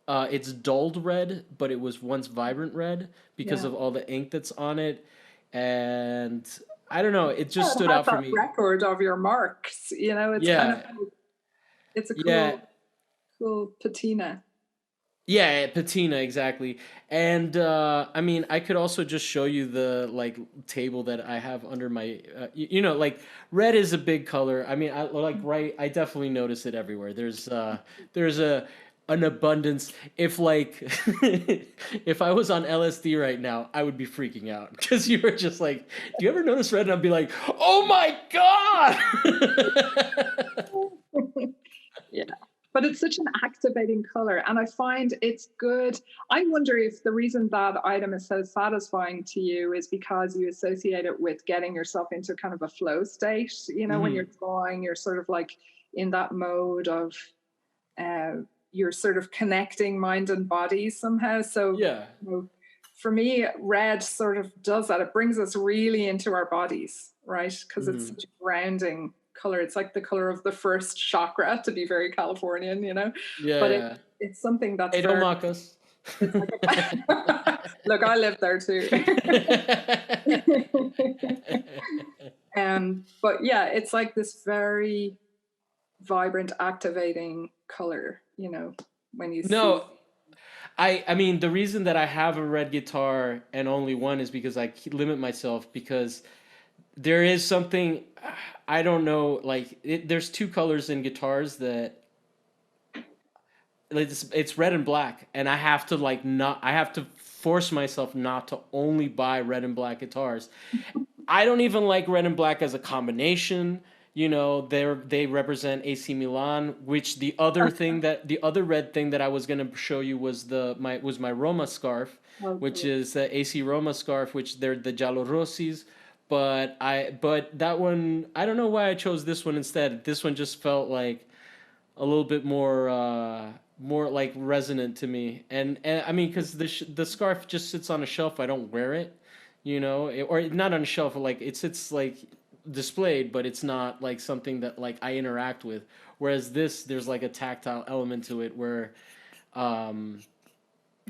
it's dulled red, but it was once vibrant red because of all the ink that's on it. And I don't know, it just stood out for me. Record of your marks, it's kind of, it's a cool patina. Yeah, patina, exactly. And I mean, I could also just show you the like table that I have under my like red is a big color. I mean, I definitely notice it everywhere. There's an abundance. If like if I was on LSD right now, I would be freaking out because you were just like, do you ever notice red? And I'd be like, oh my god. Yeah. but it's such an activating color, and I find it's good. I wonder if the reason that item is so satisfying to you is because you associate it with getting yourself into kind of a flow state. When you're drawing, you're sort of like in that mode of you're sort of connecting mind and body somehow. So Yeah. For me, red sort of does that. It brings us really into our bodies, right? Because it's such a grounding color. It's like the color of the first chakra, to be very Californian, Yeah, but yeah. it's something that's Hey, don't very, mock us. it's like look, I live there too. But yeah, it's like this very vibrant, activating color, when you see. No, I mean, the reason that I have a red guitar and only one is because I limit myself, because there is something, I don't know, like there's two colors in guitars that it's red and black, and I have to like not I have to force myself not to only buy red and black guitars. I don't even like red and black as a combination. They represent AC Milan, which the other red thing that I was gonna show you was my Roma scarf, which is the AC Roma scarf, which they're the Giallorossis. But that one, I don't know why I chose this one instead. This one just felt like a little bit more like resonant to me, and I mean, because the scarf just sits on a shelf. I don't wear it, or not on a shelf. Like it sits like displayed, but it's not like something that like I interact with. Whereas this, there's like a tactile element to it where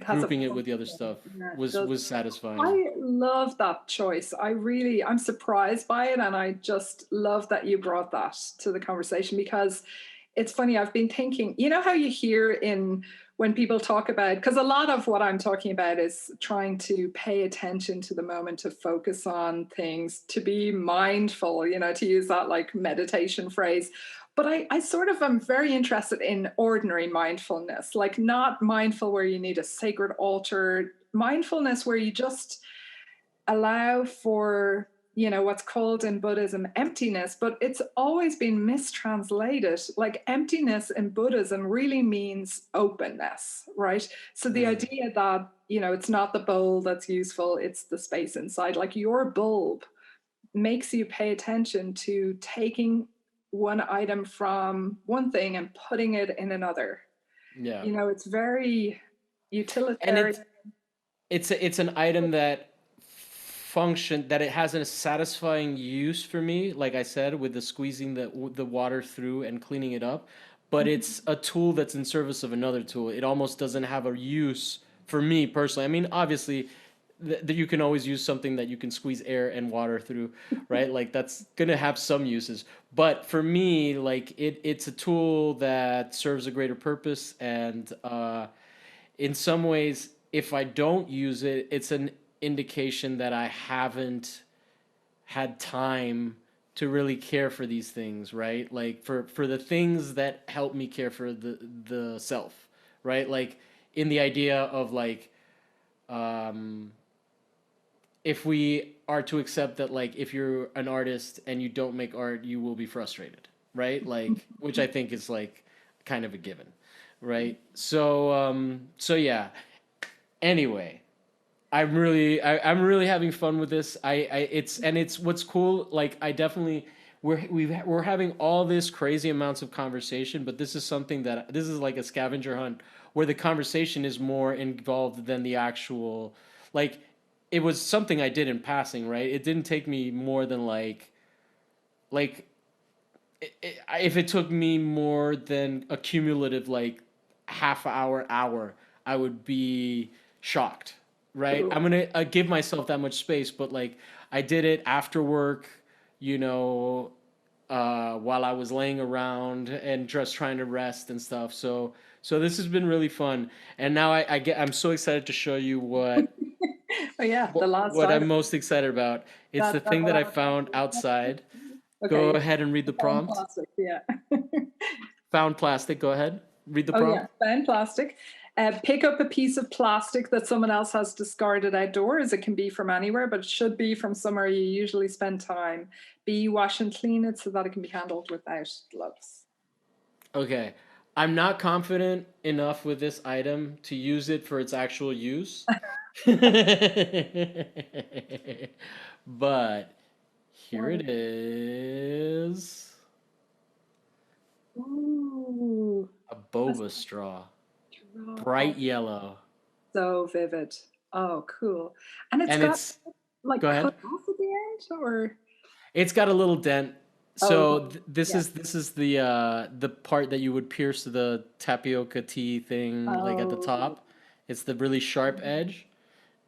grouping it with the other stuff was satisfying. I love that choice. I'm surprised by it, and I just love that you brought that to the conversation, because it's funny. I've been thinking, how you hear when people talk about, because a lot of what I'm talking about is trying to pay attention to the moment, to focus on things, to be mindful, to use that like meditation phrase. But I sort of am very interested in ordinary mindfulness, like not mindful where you need a sacred altar, mindfulness where you just allow for, what's called in Buddhism emptiness, but it's always been mistranslated. Like emptiness in Buddhism really means openness, right? So the idea that, it's not the bowl that's useful, it's the space inside. Like your bulb makes you pay attention to taking one item from one thing and putting it in another. Yeah. It's very utilitarian. And it's an item that it has a satisfying use for me, like I said, with the squeezing the water through and cleaning it up, but it's a tool that's in service of another tool. It almost doesn't have a use for me personally. I mean, obviously you can always use something that you can squeeze air and water through, right? Like that's gonna have some uses, but for me, like it's a tool that serves a greater purpose, and in some ways, if I don't use it, it's an indication that I haven't had time to really care for these things, right? Like for the things that help me care for the self, right? Like in the idea of like if we are to accept that like if you're an artist and you don't make art, you will be frustrated, right? Like which I think is like kind of a given, right? So yeah. Anyway, I'm really having fun with this. It's what's cool. Like I definitely we're having all this crazy amounts of conversation, but this is like a scavenger hunt where the conversation is more involved than the actual, like it was something I did in passing, right? It didn't take me more than if it took me more than a cumulative like half hour, I would be shocked, right? I'm gonna give myself that much space, but like I did it after work, while I was laying around and just trying to rest and stuff. So this has been really fun, and now I'm so excited to show you what Oh yeah, the last what I'm item. most excited about. It's the thing that I found outside. Go Okay, ahead and read the found prompt. plastic. Yeah. Found plastic. Go ahead. Read the Oh prompt. yeah, found plastic. Pick up a piece of plastic that someone else has discarded outdoors. It can be from anywhere, but it should be from somewhere you usually spend time. Wash and clean it so that it can be handled without gloves. Okay. I'm not confident enough with this item to use it for its actual use. But here What? it is. Ooh, A a boba straw. straw. Bright yellow. So vivid. Oh, cool. And it's And got it's, like go cut ahead. off at the end, or It's got a little dent. oh, So this yeah. is the part that you would pierce the tapioca tea thing like at the Oh, top. It's the really sharp edge.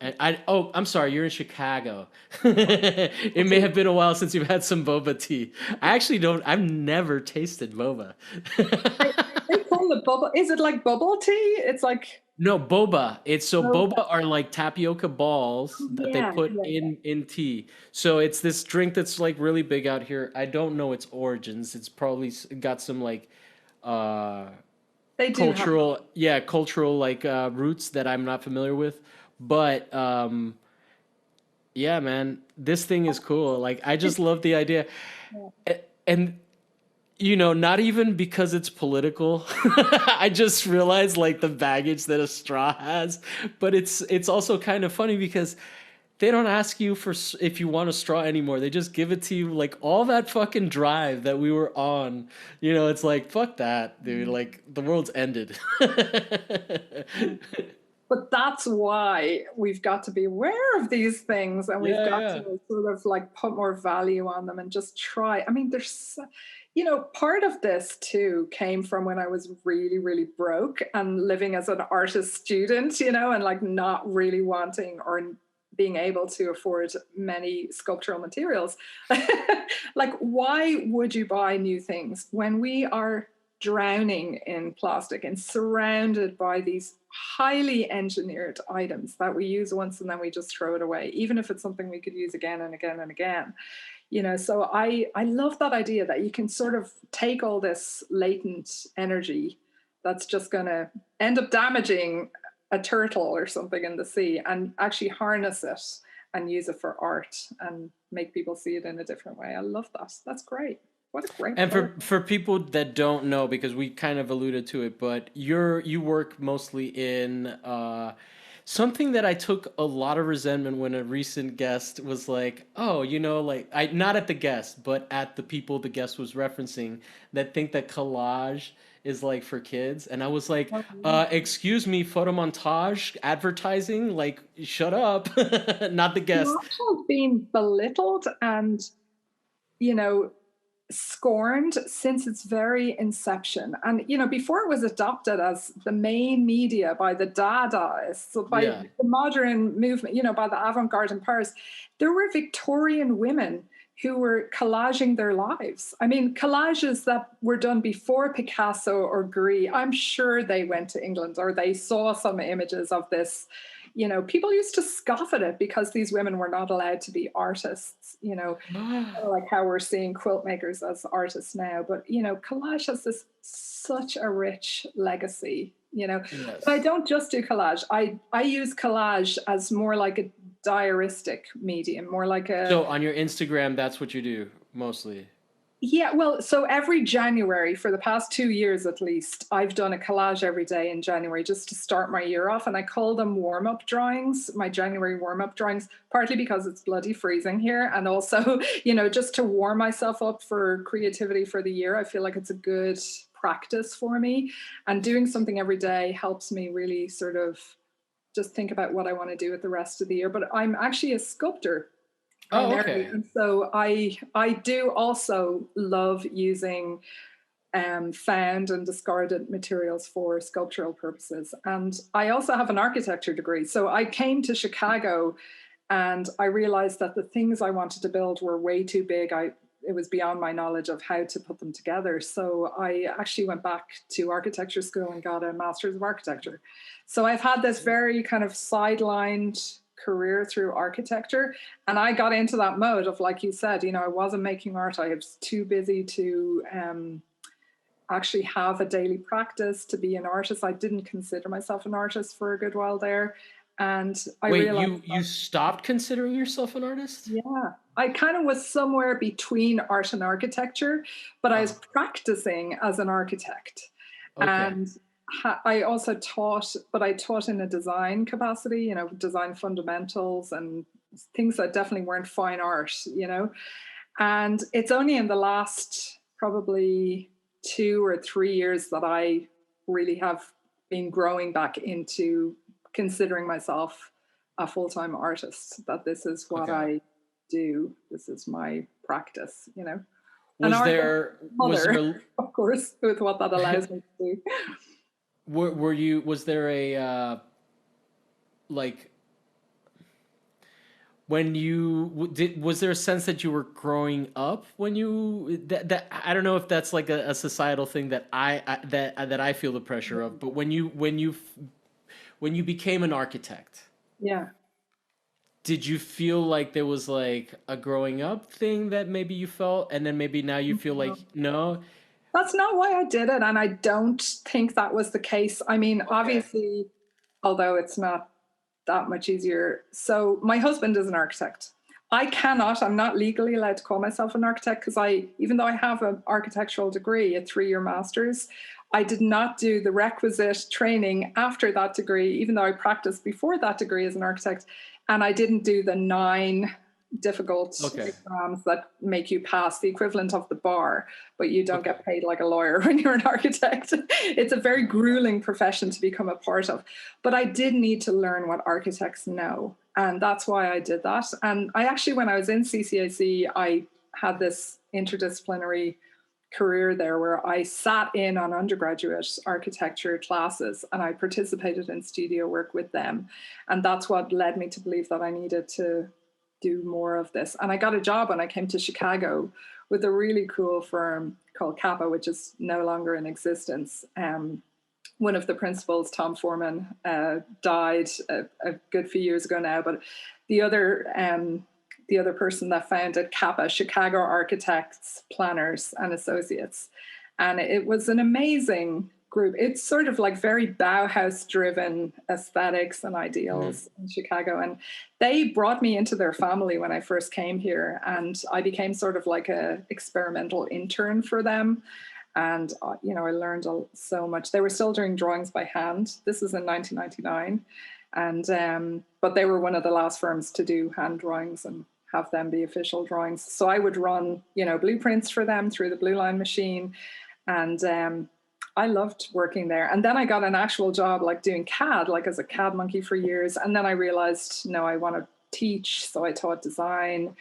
And I'm sorry, you're in Chicago. It may okay. have been a while since you've had some boba tea. I actually don't. I've never tasted boba. They, they call it bubble. Is it like bubble tea? It's like No, boba. It's so oh, boba are like tapioca balls that they yeah, put yeah, yeah. in tea. So it's this drink that's like really big out here. I don't know its origins. It's probably got some like uh They do have. cultural like roots that I'm not familiar with. But yeah, man, this thing is cool. Like I It's, just love the idea. yeah. And you know, not even because it's political. I just realized like the baggage that a straw has, but it's also kind of funny because they don't ask you for if you want a straw anymore. They just give it to you like all that fucking drive that we were on. You know, it's like fuck that, dude. Like the world's ended. But that's why we've got to be aware of these things, and we've Yeah, got yeah. to sort of like put more value on them and just try. I mean, part of this too came from when I was really, really broke and living as an artist student, and like not really wanting or being able to afford many sculptural materials. Like, why would you buy new things when we are drowning in plastic and surrounded by these highly engineered items that we use once and then we just throw it away, even if it's something we could use again and again and again. So I love that idea that you can sort of take all this latent energy that's just going to end up damaging a turtle or something in the sea and actually harness it and use it for art and make people see it in a different way. I love that. That's great. What a great And product. for people that don't know, because we kind of alluded to it, but you work mostly in something that I took a lot of resentment when a recent guest was like, "Oh, like I not at the guest, but at the people the guest was referencing that think that collage is like for kids." And I was like, "Excuse me, photo montage, advertising, like shut up." Not the guest. Collage has been belittled and, you know, scorned since its very inception. And, before it was adopted as the main media by the Dadaists, so by Yeah. the modern movement, by the avant garde in Paris, there were Victorian women who were collaging their lives. I mean, collages that were done before Picasso or Gris, I'm sure they went to England or they saw some images of this. People used to scoff at it because these women were not allowed to be artists, like how we're seeing quilt makers as artists now. But collage has such a rich legacy. But I Yes. don't just do collage. I use collage as more like a diaristic medium, more like a So on your Instagram, that's what you do mostly. yeah, well, so every January for the past 2 years at least, I've done a collage every day in January just to start my year off. And I call them warm up drawings, my January warm up drawings, partly because it's bloody freezing here. And also, just to warm myself up for creativity for the year. I feel like it's a good practice for me. And doing something every day helps me really sort of just think about what I want to do with the rest of the year. But I'm actually a sculptor Oh, primarily, okay. and so I do also love using found and discarded materials for sculptural purposes. And I also have an architecture degree, so I came to Chicago and I realized that the things I wanted to build were way too big. It was beyond my knowledge of how to put them together. So I actually went back to architecture school and got a master's of architecture. So I've had this very kind of sidelined career through architecture. And I got into that mode of, like you said, I wasn't making art. I was too busy to actually have a daily practice to be an artist. I didn't consider myself an artist for a good while there. And I Wait, realized you stopped considering yourself an artist? yeah, I kind of was somewhere between art and architecture, but I was Oh, practicing as an architect. Okay. And I also taught, but I taught in a design capacity, design fundamentals and things that definitely weren't fine art. And it's only in the last probably 2 or 3 years that I really have been growing back into considering myself a full-time artist, that this is what Okay. I do. This is my practice. An Was artist there was mother, there of course, with what that allows me to do. were you was there a like when you did was there a sense that you were growing up when you that I don't know if that's like a societal thing that that I feel the pressure of, but when you became an architect, Yeah. did you feel like there was like a growing up thing that maybe you felt, and then maybe now you feel like no? That's not why I did it. And I don't think that was the case. I mean, Okay. obviously, although it's not that much easier. So, my husband is an architect. I'm not legally allowed to call myself an architect because even though I have an architectural degree, a 3-year master's, I did not do the requisite training after that degree, even though I practiced before that degree as an architect. And I didn't do the 9 difficult Okay. exams that make you pass the equivalent of the bar, but you don't Okay. get paid like a lawyer when you're an architect. It's a very grueling profession to become a part of. But I did need to learn what architects know. And that's why I did that. And I actually, when I was in CCAC, I had this interdisciplinary career there where I sat in on undergraduate architecture classes and I participated in studio work with them. And that's what led me to believe that I needed to do more of this. And I got a job when I came to Chicago with a really cool firm called Kappa, which is no longer in existence. One of the principals, Tom Foreman, died a good few years ago now, but the other person that founded Kappa, Chicago Architects, Planners and Associates. And it was an amazing group. It's sort of like very Bauhaus driven aesthetics and Mhm. ideals in Chicago. And they brought me into their family when I first came here. And I became sort of like a experimental intern for them. And, I learned so much. They were still doing drawings by hand. This is in 1999. And, but they were one of the last firms to do hand drawings and have them be official drawings. So I would run, blueprints for them through the Blue Line machine. And I loved working there. And then I got an actual job like doing CAD, like as a CAD monkey for years. And then I realized, no, I want to teach. So I taught design.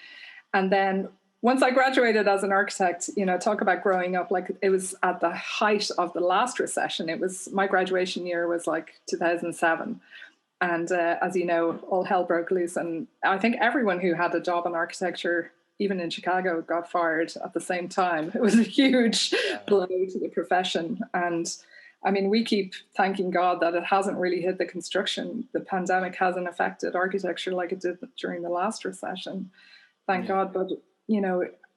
And then once I graduated as an architect, talk about growing up, like it was at the height of the last recession. My graduation year was like 2007. And as you know, all hell broke loose. And I think everyone who had a job in architecture, even in Chicago, got fired at the same time. It was a huge blow to the profession. And I mean, we keep thanking God that it hasn't really hit the construction. The pandemic hasn't affected architecture like it did during the last recession. Thank Yeah. God. But,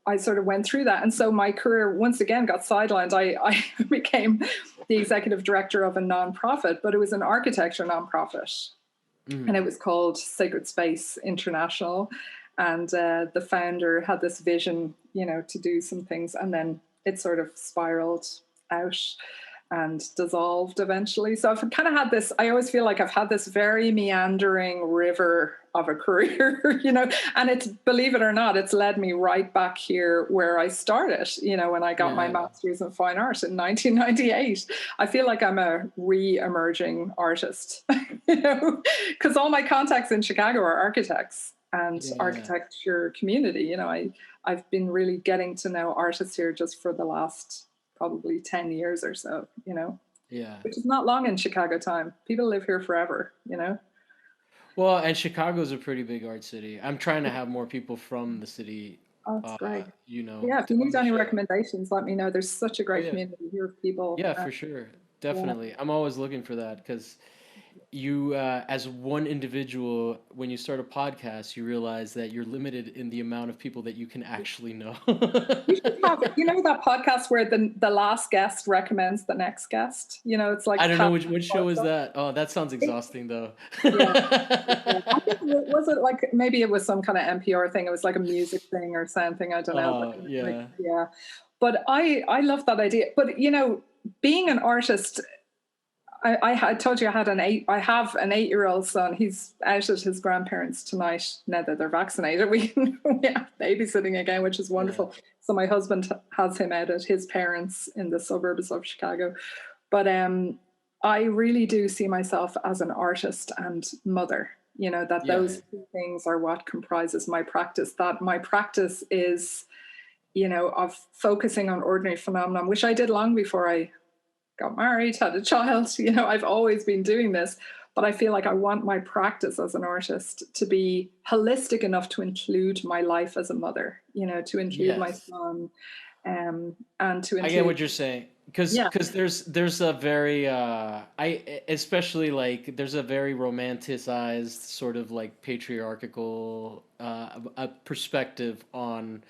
I sort of went through that. And so my career once again got sidelined. I became the executive director of a nonprofit, but it was an architecture nonprofit. And Mhm. it was called Sacred Space International. And the founder had this vision, to do some things. And then it sort of spiraled out and dissolved eventually. So I've kind of had this, I always feel like I've had this very meandering river of a career, and it's, believe it or not, it's led me right back here where I started, when I got my Yeah. master's in fine art in 1998. I feel like I'm a re-emerging artist, because all my contacts in Chicago are architects and Yeah. architecture community. I've been really getting to know artists here just for the last probably 10 years or so, Yeah. which is not long in Chicago time. People live here forever. Well, and Chicago's a pretty big art city. I'm trying to have more people from the city, Oh, that's great. Yeah, if you on need the any show. recommendations, let me know. There's such a Oh great yeah, community here of people. yeah, for sure, Yeah. definitely. I'm always looking for that because you, as one individual, when you start a podcast, you realize that you're limited in the amount of people that you can actually know. You should have, that podcast where the last guest recommends the next guest. It's like I don't know having which a show is podcast. that. Oh, that sounds exhausting though. Yeah. Yeah. I think was it like maybe it was some kind of NPR thing. It was like a music thing or something. I don't know. But Oh like, yeah. yeah. But I love that idea. But being an artist, I told you I have an 8-year-old son. He's out at his grandparents tonight now that they're vaccinated. We have babysitting again, which is wonderful. Yeah. So my husband has him out at his parents in the suburbs of Chicago. But I really do see myself as an artist and mother, that those two things are what comprises my practice. That my practice is, of focusing on ordinary phenomenon, which I did long before I got married, had a child. I've always been doing this, but I feel like I want my practice as an artist to be holistic enough to include my life as a mother, to include my son, and to include... I get what you're saying. Because there's a very especially like there's a very romanticized sort of like patriarchal a perspective on,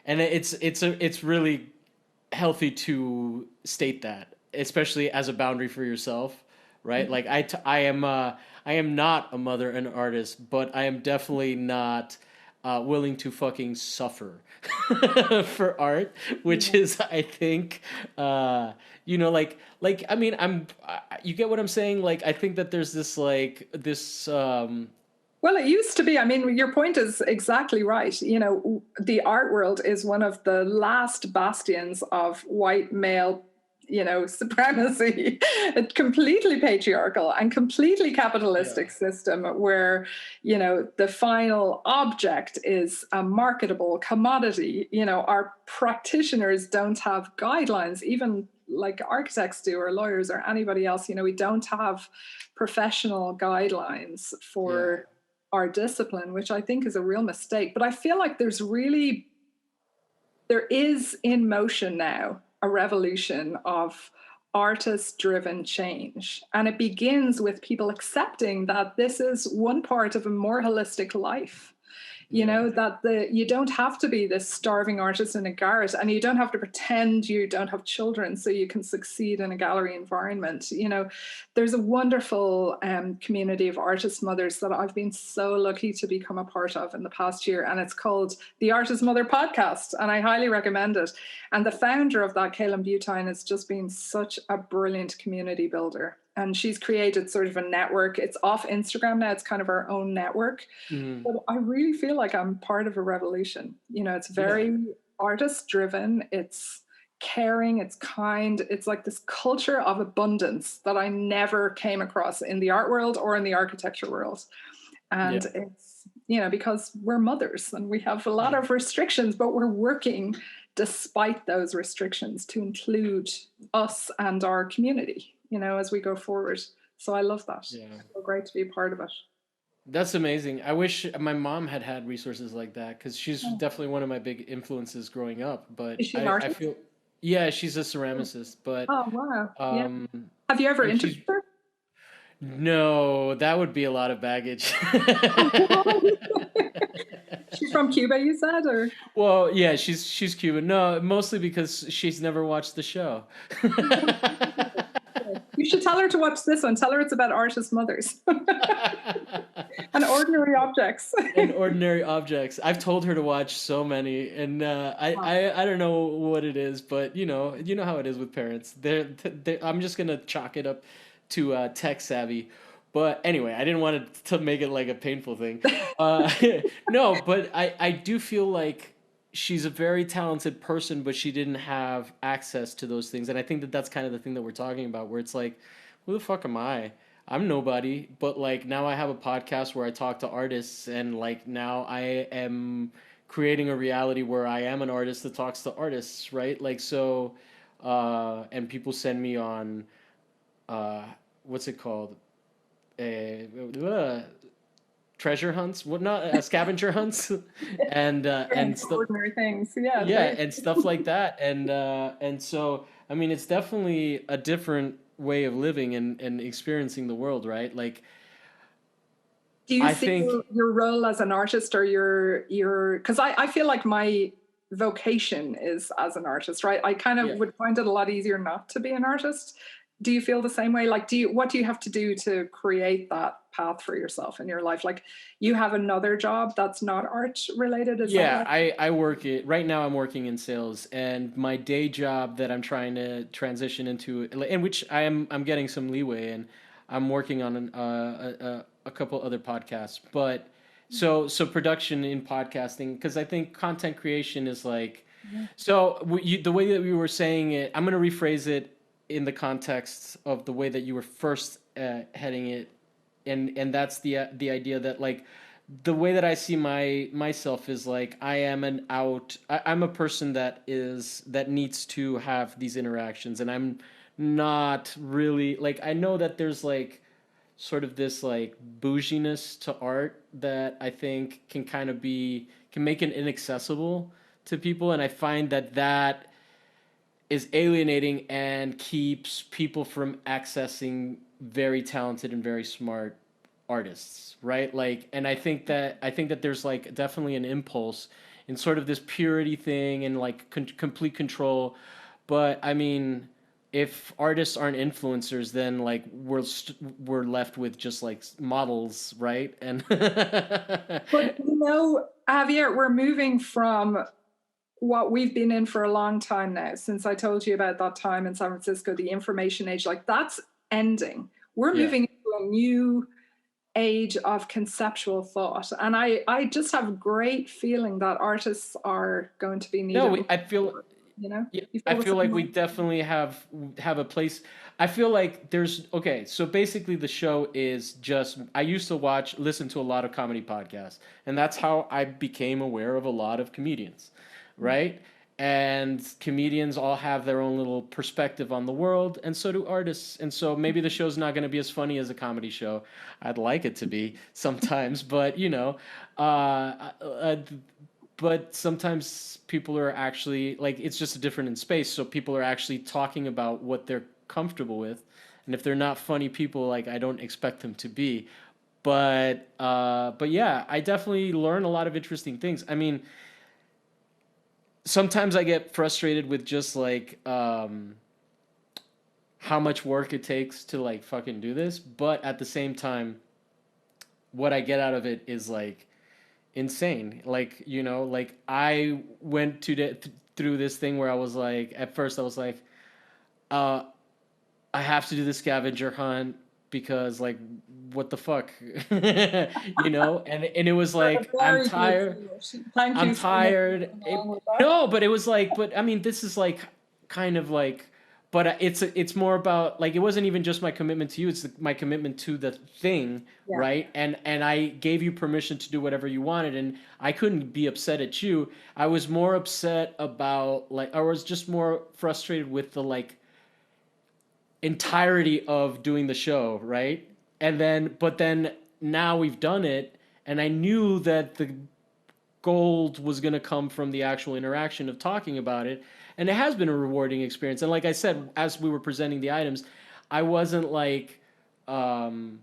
and it's really healthy to state that, especially as a boundary for yourself, right? Like I am not a mother and artist, but I am definitely not willing to fucking suffer for art, which is, I think, like I mean, you get what I'm saying? Like, I think that there's this well, it used to be. I mean, your point is exactly right. The art world is one of the last bastions of white male supremacy, a completely patriarchal and completely capitalistic system where, the final object is a marketable commodity. Our practitioners don't have guidelines, even like architects do or lawyers or anybody else. We don't have professional guidelines for our discipline, which I think is a real mistake. But I feel like there is in motion now a revolution of artist-driven change. And it begins with people accepting that this is one part of a more holistic life. That you don't have to be this starving artist in a garret, and you don't have to pretend you don't have children so you can succeed in a gallery environment. There's a wonderful community of artist mothers that I've been so lucky to become a part of in the past year, and it's called the Artist Mother Podcast, and I highly recommend it. And the founder of that, Kaylin Butine, has just been such a brilliant community builder. And she's created sort of a network. It's off Instagram now. It's kind of our own network. But I really feel like I'm part of a revolution. It's very artist driven. It's caring. It's kind. It's like this culture of abundance that I never came across in the art world or in the architecture world. And it's, because we're mothers and we have a lot of restrictions, but we're working despite those restrictions to include us and our community, as we go forward. So I love that. It's so great to be a part of it. That's amazing. I wish my mom had resources like that, because she's definitely one of my big influences growing up. But is she an artist? I feel, she's a ceramicist. But oh wow, have you ever interviewed her? No, that would be a lot of baggage. She's from Cuba, you said, or? Well, yeah, she's Cuban. No, mostly because she's never watched the show. You should tell her to watch this one. Tell her it's about artist mothers and ordinary objects. And ordinary objects. I've told her to watch so many, and I don't know what it is, but you know how it is with parents. I'm just gonna chalk it up to tech savvy. But anyway, I didn't want to make it like a painful thing. No, but I do feel like she's a very talented person, but she didn't have access to those things. And I think that's kind of the thing that we're talking about, where it's like, who the fuck am I? I'm nobody. But like now I have a podcast where I talk to artists, and like now I am creating a reality where I am an artist that talks to artists, right? Like so, and people send me on, what's it called? Treasure hunts, scavenger hunts, and stuff, ordinary things, and stuff like that, and so I mean it's definitely a different way of living and experiencing the world, right? Like, do you think your role as an artist, or your because I feel like my vocation is as an artist, right? I kind of would find it a lot easier not to be an artist. Do you feel the same way? Like, what do you have to do to create that path for yourself in your life? Like, you have another job that's not art related, is that Yeah, right? I work it right now. I'm working in sales, and my day job that I'm trying to transition into, in which I'm getting some leeway, and I'm working on a couple other podcasts. But so production in podcasting, because I think content creation is like, Yeah. the way that we were saying it, I'm gonna rephrase it in the context of the way that you were first heading it, and that's the idea that like the way that I see myself is like I'm a person that needs to have these interactions, and I'm not really like, I know that there's like sort of this like bouginess to art that I think can make it inaccessible to people, and I find that is alienating and keeps people from accessing very talented and very smart artists, right? Like, and I think that there's like definitely an impulse in sort of this purity thing and like complete control. But I mean, if artists aren't influencers, then like we're left with just like models, right? And But Javier, we're moving from what we've been in for a long time now, since I told you about that time in San Francisco, the information age, like that's ending. We're yeah. moving into a new age of conceptual thought. And I just have a great feeling that artists are going to be No, needed. I feel. Yeah, You I feel the feel like same we way? definitely have a place. I feel like there's okay. So basically, the show is just. I used to listen to a lot of comedy podcasts, and that's how I became aware of a lot of comedians, right? And comedians all have their own little perspective on the world, and so do artists. And so maybe the show's not going to be as funny as a comedy show. I'd like it to be sometimes, but but sometimes people are actually like, it's just a different in space, so people are actually talking about what they're comfortable with, and if they're not funny people, like I don't expect them to be. But yeah, I definitely learn a lot of interesting things. I mean, sometimes I get frustrated with just like how much work it takes to like fucking do this, but at the same time, what I get out of it is like insane. Like, like I went through this thing where I was like, at first I was like, uh, I have to do the scavenger hunt because like, what the fuck, and it was You're a like, very good solution. Thank I'm you so much for tired. coming along with that. No, but it was like, but I mean, this is like kind of like, but it's more about like, it wasn't even just my commitment to you. It's my commitment to the thing, Yeah. right? And I gave you permission to do whatever you wanted, and I couldn't be upset at you. I was more upset about like, I was just more frustrated with the like entirety of doing the show, right? But then now we've done it, and I knew that the gold was going to come from the actual interaction of talking about it, and it has been a rewarding experience. And like I said, as we were presenting the items, I wasn't like um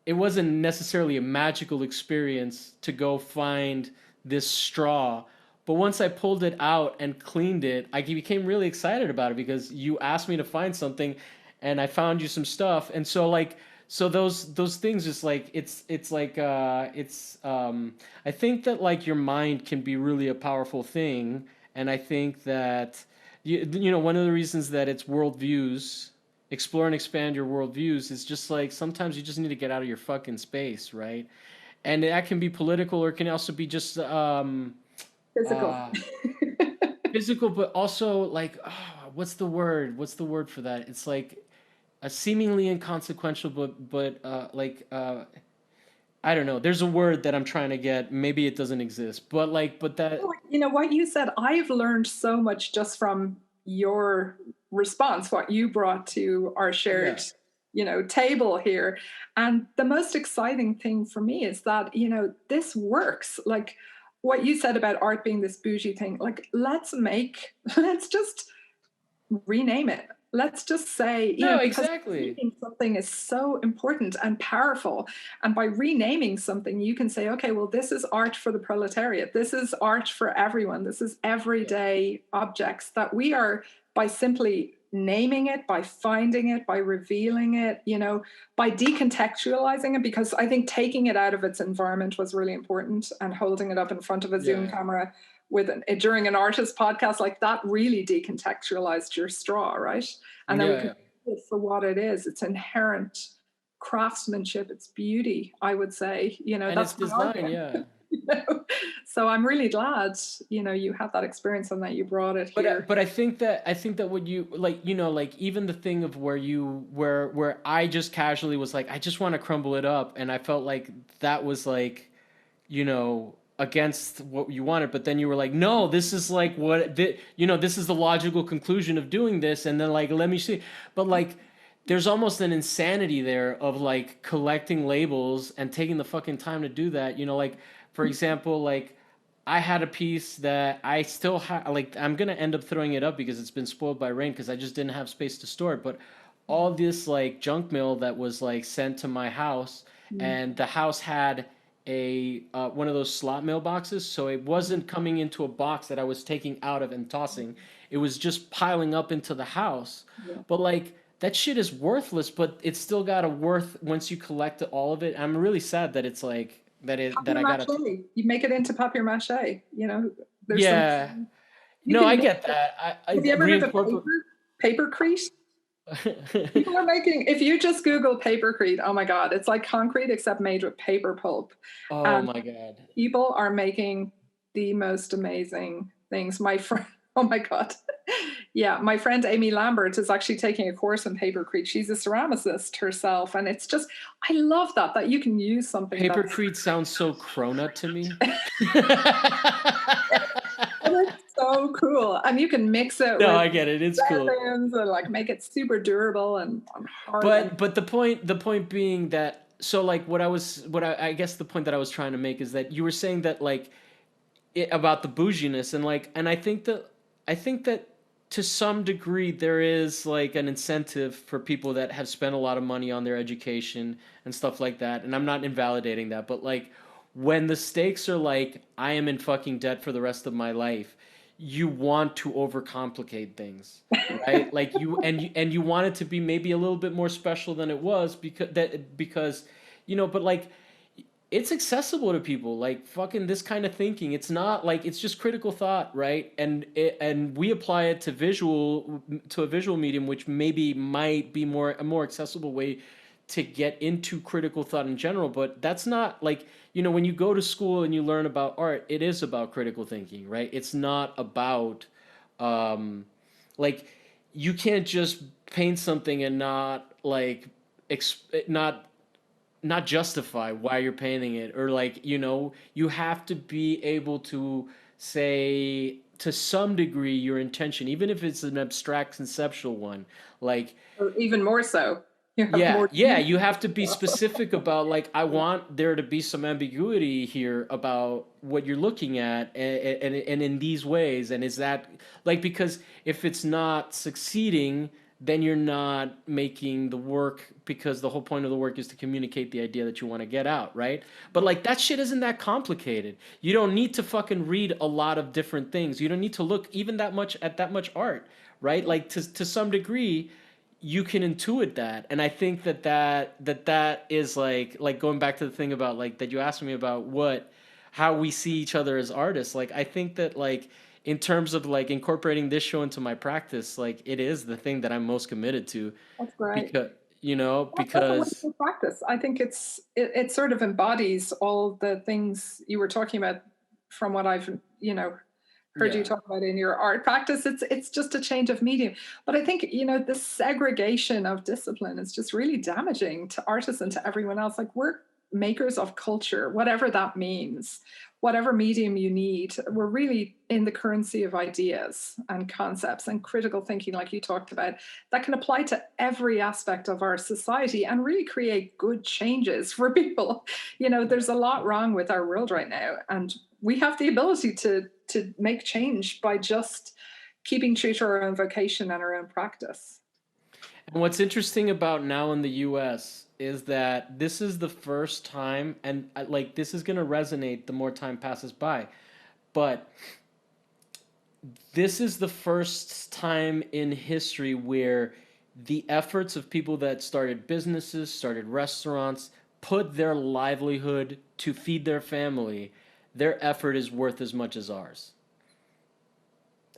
it wasn't necessarily a magical experience to go find this straw, but once I pulled it out and cleaned it, I became really excited about it because you asked me to find something, and I found you some stuff. And so like, so those things, just like, it's like I think that like your mind can be really a powerful thing, and I think that one of the reasons that it's worldviews, explore and expand your worldviews, is just like sometimes you just need to get out of your fucking space, right? And that can be political, or it can also be just Physical. uh, physical, but also like, what's the word? What's the word for that? It's like a seemingly inconsequential, but like I don't know. There's a word that I'm trying to get. Maybe it doesn't exist, but like, but that. What you said, I've learned so much just from your response, what you brought to our shared, Yeah. table here. And the most exciting thing for me is that, this works. Like what you said about art being this bougie thing, like let's just rename it. Let's just say, No, because exactly. renaming something is so important and powerful. And by renaming something, you can say, okay, well, this is art for the proletariat. This is art for everyone. This is Yeah. everyday objects that we are, by simply naming it, by finding it, by revealing it, by decontextualizing it, because I think taking it out of its environment was really important, and holding it up in front of a Zoom camera during an artist podcast like that really decontextualized your straw, right? And then we can see it for what it is. It's inherent craftsmanship, it's beauty, I would say. And that's it's design, So I'm really glad, you had that experience and that you brought it here. But I think that what you like, even the thing of where I just casually was like, I just want to crumble it up, and I felt like that was like, against what you wanted, but then you were like, no, this is like this is the logical conclusion of doing this, and then like, let me see. But like, there's almost an insanity there of like collecting labels and taking the fucking time to do that. Like, for example, like I had a piece that I still have, like, I'm gonna end up throwing it up because it's been spoiled by rain because I just didn't have space to store it. But all this like junk mail that was like sent to my house, and the house had a one of those slot mailboxes, so it wasn't coming into a box that I was taking out of and tossing. It was just piling up into the house. But like, that shit is worthless, but it's still got a worth once you collect all of it. I'm really sad that it's like that I got to. You make it into papier mâché. There's no, I get that. Have you ever heard of papercrete? People are making, if you just Google papercrete, oh my God, it's like concrete except made with paper pulp. Oh my God. People are making the most amazing things. My friend, oh my God. Yeah, my friend Amy Lambert is actually taking a course in papercrete. She's a ceramicist herself, and it's just, I love that you can use something. Papercrete sounds so cronut to me. It's so cool, and you can mix it. No, I get it. It's cool. And like make it super durable and hard. But the point being that, so like I guess the point that I was trying to make is that you were saying that like about the bouginess, and like, and I think that to some degree there is like an incentive for people that have spent a lot of money on their education and stuff like that, and I'm not invalidating that, but like, when the stakes are like, I am in fucking debt for the rest of my life, you want to overcomplicate things, right? Like you want it to be maybe a little bit more special than it was, because but like, it's accessible to people, like fucking this kind of thinking. It's not like, it's just critical thought, right? And we apply it to a visual medium, which maybe might be a more accessible way to get into critical thought in general. But that's not like, when you go to school and you learn about art, it is about critical thinking, right? It's not about like, you can't just paint something and not like not justify why you're painting it, or like, you have to be able to say to some degree your intention, even if it's an abstract conceptual one, like, or even more so. You have to be specific about like, I want there to be some ambiguity here about what you're looking at, and in these ways, and is that like, because if it's not succeeding, then you're not making the work, because the whole point of the work is to communicate the idea that you want to get out, right? But like, that shit isn't that complicated. You don't need to fucking read a lot of different things. You don't need to look even that much at that much art, right? Like, to some degree, you can intuit that. And I think that is like going back to the thing about like, that you asked me about how we see each other as artists. Like, I think that like, in terms of like incorporating this show into my practice, like, it is the thing that I'm most committed to. That's great. Because practice, I think it sort of embodies all the things you were talking about from what I've heard you talk about in your art practice. It's just a change of medium, but I think the segregation of discipline is just really damaging to artists and to everyone else. Like, we're makers of culture, whatever that means, whatever medium you need. We're really in the currency of ideas and concepts and critical thinking, like you talked about, that can apply to every aspect of our society and really create good changes for people. There's a lot wrong with our world right now, and we have the ability to make change by just keeping true to our own vocation and our own practice. And what's interesting about now in the US is that this is the first time, and like, this is going to resonate the more time passes by, but this is the first time in history where the efforts of people that started businesses, started restaurants, put their livelihood to feed their family, their effort is worth as much as ours.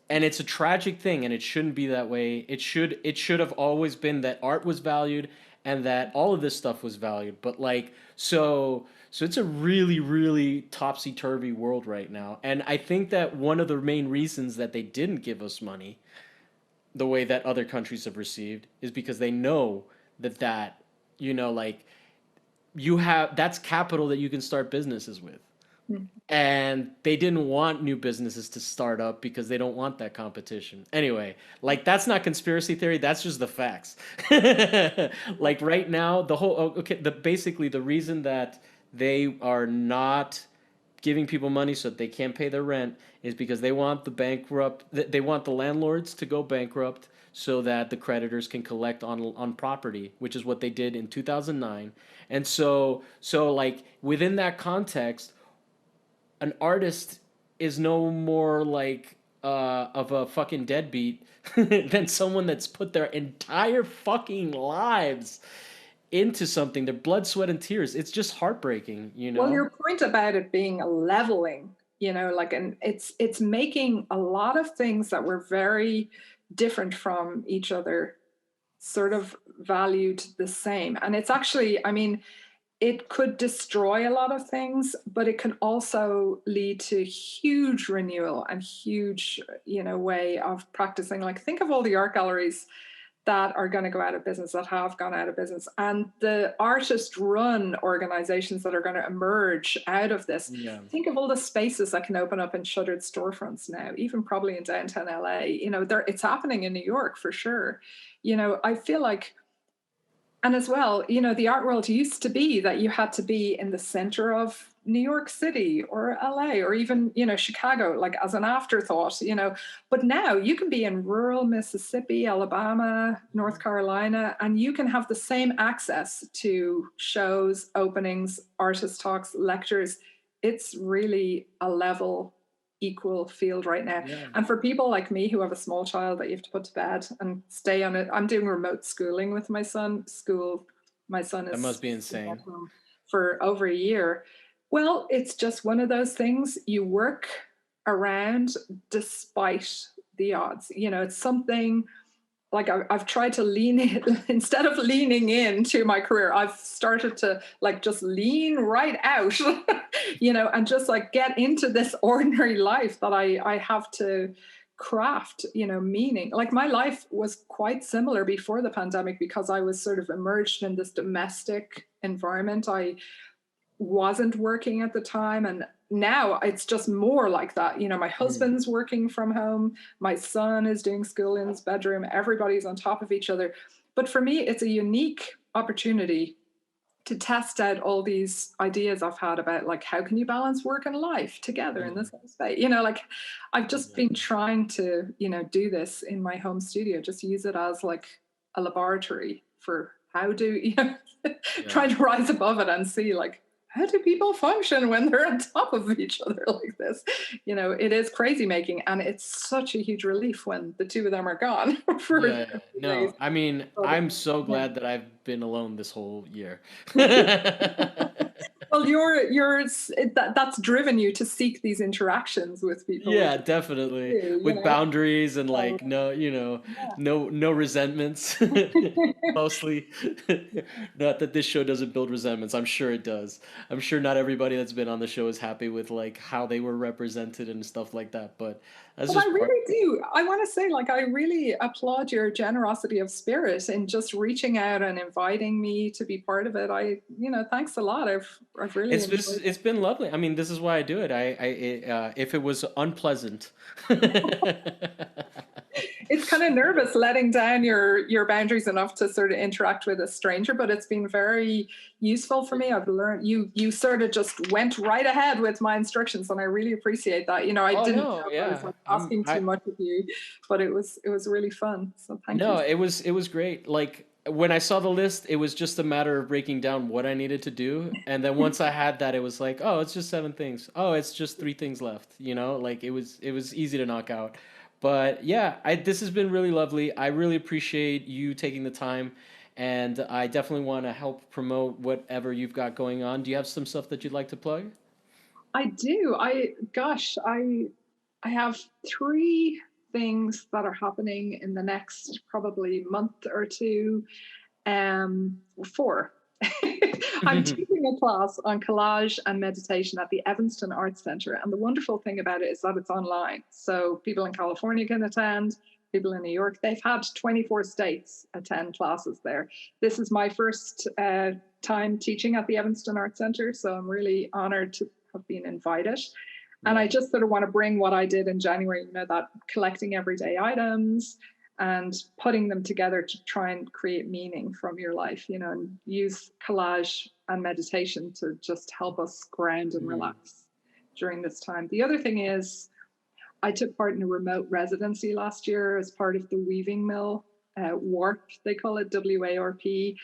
And it's a tragic thing, and it shouldn't be that way. It should have always been that art was valued and that all of this stuff was valued. But like, so it's a really, really topsy turvy world right now. And I think that one of the main reasons that they didn't give us money the way that other countries have received is because they know that like, you have that's capital that you can start businesses with. Mm. And they didn't want new businesses to start up because they don't want that competition. Anyway, like, that's not conspiracy theory, that's just the facts. Like, right now, basically the reason that they are not giving people money so that they can't pay their rent is because they want the landlords to go bankrupt so that the creditors can collect on property, which is what they did in 2009. And so like, within that context, an artist is no more like, of a fucking deadbeat than someone that's put their entire fucking lives into something, their blood, sweat, and tears. It's just heartbreaking, you Well, know? your point about it being a leveling, like, and it's making a lot of things that were very different from each other sort of valued the same. And it's actually, I mean, it could destroy a lot of things, but it can also lead to huge renewal and huge, way of practicing. Like, think of all the art galleries that are going to go out of business, that have gone out of business, and the artist run organizations that are going to emerge out of this. Yeah. Think of all the spaces that can open up in shuttered storefronts now, even probably in downtown LA. It's happening in New York for sure. I feel like, and as well, the art world used to be that you had to be in the center of New York City or LA or even, Chicago, like, as an afterthought, but now you can be in rural Mississippi, Alabama, North Carolina, and you can have the same access to shows, openings, artist talks, lectures. It's really a level, equal field right now. Yeah. And for people like me who have a small child that you have to put to bed and stay on it, I'm doing remote schooling with my son. My son That is must be insane. for over a year. Well, it's just one of those things you work around despite the odds. It's something like, I've tried to lean in instead of leaning into my career. I've started to, like, just lean right out, and just, like, get into this ordinary life that I have to craft, meaning. Like, my life was quite similar before the pandemic because I was sort of immersed in this domestic environment. I wasn't working at the time, and now it's just more like that. My Mm. husband's working from home, my son is doing school in his bedroom, everybody's on top of each other. But for me, it's a unique opportunity to test out all these ideas I've had about, like, how can you balance work and life together in the Mm. same space. Like, I've just been trying to, do this in my home studio, just use it as, like, a laboratory for how do Yeah. trying to rise above it and see, like, how do people function when they're on top of each other like this. It is crazy making, and it's such a huge relief when the two of them are gone for Yeah, a yeah. few days. No, I mean, But, I'm so yeah. glad that I've been alone this whole year. Well, that's driven you to seek these interactions with people, which Yeah, is definitely. you, With boundaries and, So, like, no, no resentments. yeah. Mostly. Not that this show doesn't build resentments. I'm sure it does. I'm sure not everybody that's been on the show is happy with, like, how they were represented and stuff like that, but that's But I just part. really do. I want to say, like, I really applaud your generosity of spirit in just reaching out and inviting me to be part of it. Thanks a lot. I've really enjoyed It's been lovely. I mean, this is why I do it. If it was unpleasant. It's kind of nervous letting down your boundaries enough to sort of interact with a stranger, but it's been very useful for me. I've learned you sort of just went right ahead with my instructions, and I really appreciate that. I Oh didn't no, know if I was, yeah. like, asking too I much of you, but it was really fun. So thank you. No, it was great. Like, when I saw the list, it was just a matter of breaking down what I needed to do. And then once I had that, it was like, oh, it's just 7 things. Oh, it's just 3 things left. Like it was easy to knock out. But yeah, this has been really lovely. I really appreciate you taking the time, and I definitely want to help promote whatever you've got going on. Do you have some stuff that you'd like to plug? I do. I have three things that are happening in the next probably month or two. Four. I'm teaching a class on collage and meditation at the Evanston Arts Centre. And the wonderful thing about it is that it's online. So people in California can attend, people in New York. They've had 24 states attend classes there. This is my first time teaching at the Evanston Arts Centre. So I'm really honored to have been invited. And I just sort of want to bring what I did in January, that collecting everyday items and putting them together to try and create meaning from your life, and use collage and meditation to just help us ground and relax during this time. The other thing is, I took part in a remote residency last year as part of the Weaving Mill, WARP, they call it, WARP.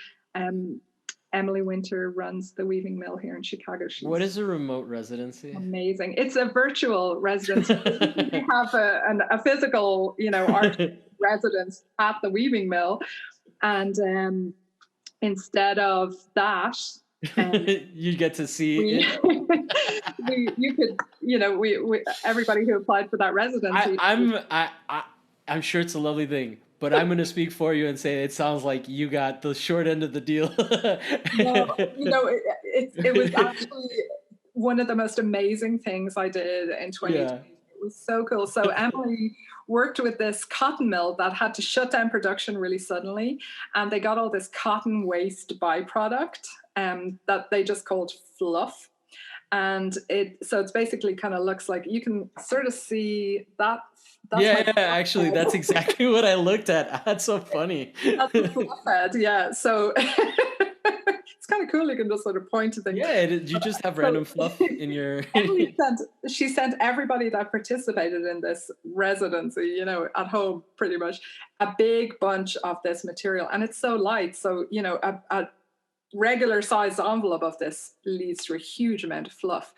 Emily Winter runs the Weaving Mill here in Chicago. What is a remote residency? Amazing. It's a virtual residency. We have a physical, art residence at the Weaving Mill. And instead of that, you get to see you could, we everybody who applied for that residency. I'm sure it's a lovely thing, but I'm going to speak for you and say it sounds like you got the short end of the deal. No, it was actually one of the most amazing things I did in 2020. Yeah. It was so cool. So Emily worked with this cotton mill that had to shut down production really suddenly, and they got all this cotton waste byproduct that they just called fluff. And it's basically kind of looks like, you can sort of see that. Actually, that's exactly what I looked at. That's so funny. That's the fluff head, yeah. So it's kind of cool. You can just sort of point to things. Yeah, you just have random fluff in your. She sent everybody that participated in this residency, at home pretty much, a big bunch of this material, and it's so light. So a regular sized envelope of this leads to a huge amount of fluff.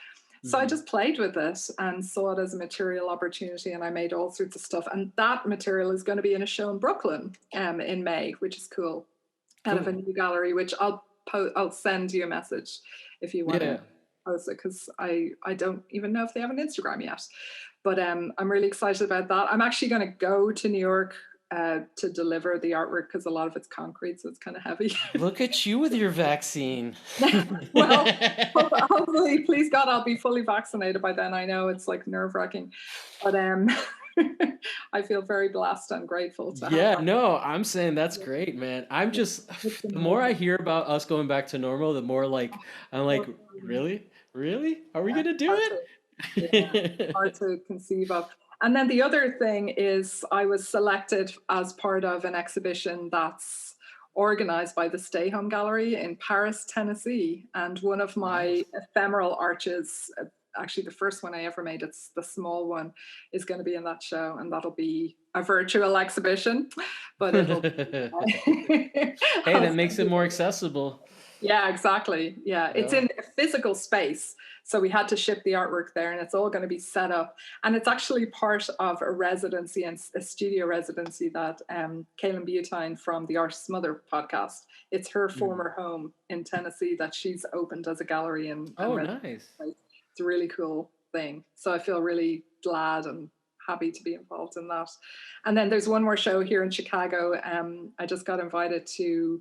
So I just played with it and saw it as a material opportunity, and I made all sorts of stuff. And that material is going to be in a show in Brooklyn in May, which is cool. Out of a new gallery, which I'll send you a message if you want to post it, because I don't even know if they have an Instagram yet. But I'm really excited about that. I'm actually going to go to New York to deliver the artwork, because a lot of it's concrete, so it's kind of heavy. Look at you with your vaccine. Well, hopefully, please God, I'll be fully vaccinated by then. I know it's like nerve-wracking, but I feel very blessed and grateful to have no, I'm saying that's great, man. I'm just, the more I hear about us going back to normal, the more like I'm like, really are we gonna do it? Hard to conceive of. And then the other thing is, I was selected as part of an exhibition that's organized by the Stay Home Gallery in Paris, Tennessee. And one of my ephemeral arches, actually the first one I ever made, it's the small one, is going to be in that show. And that'll be a virtual exhibition. But it'll hey, that makes it more accessible. Yeah, exactly. Yeah, it's in a physical space. So we had to ship the artwork there, and it's all going to be set up. And it's actually part of a residency, and a studio residency that Kaylin Butine from the Artist's Mother podcast, it's her former home in Tennessee that she's opened as a gallery. And nice. It's a really cool thing. So I feel really glad and happy to be involved in that. And then there's one more show here in Chicago. I just got invited to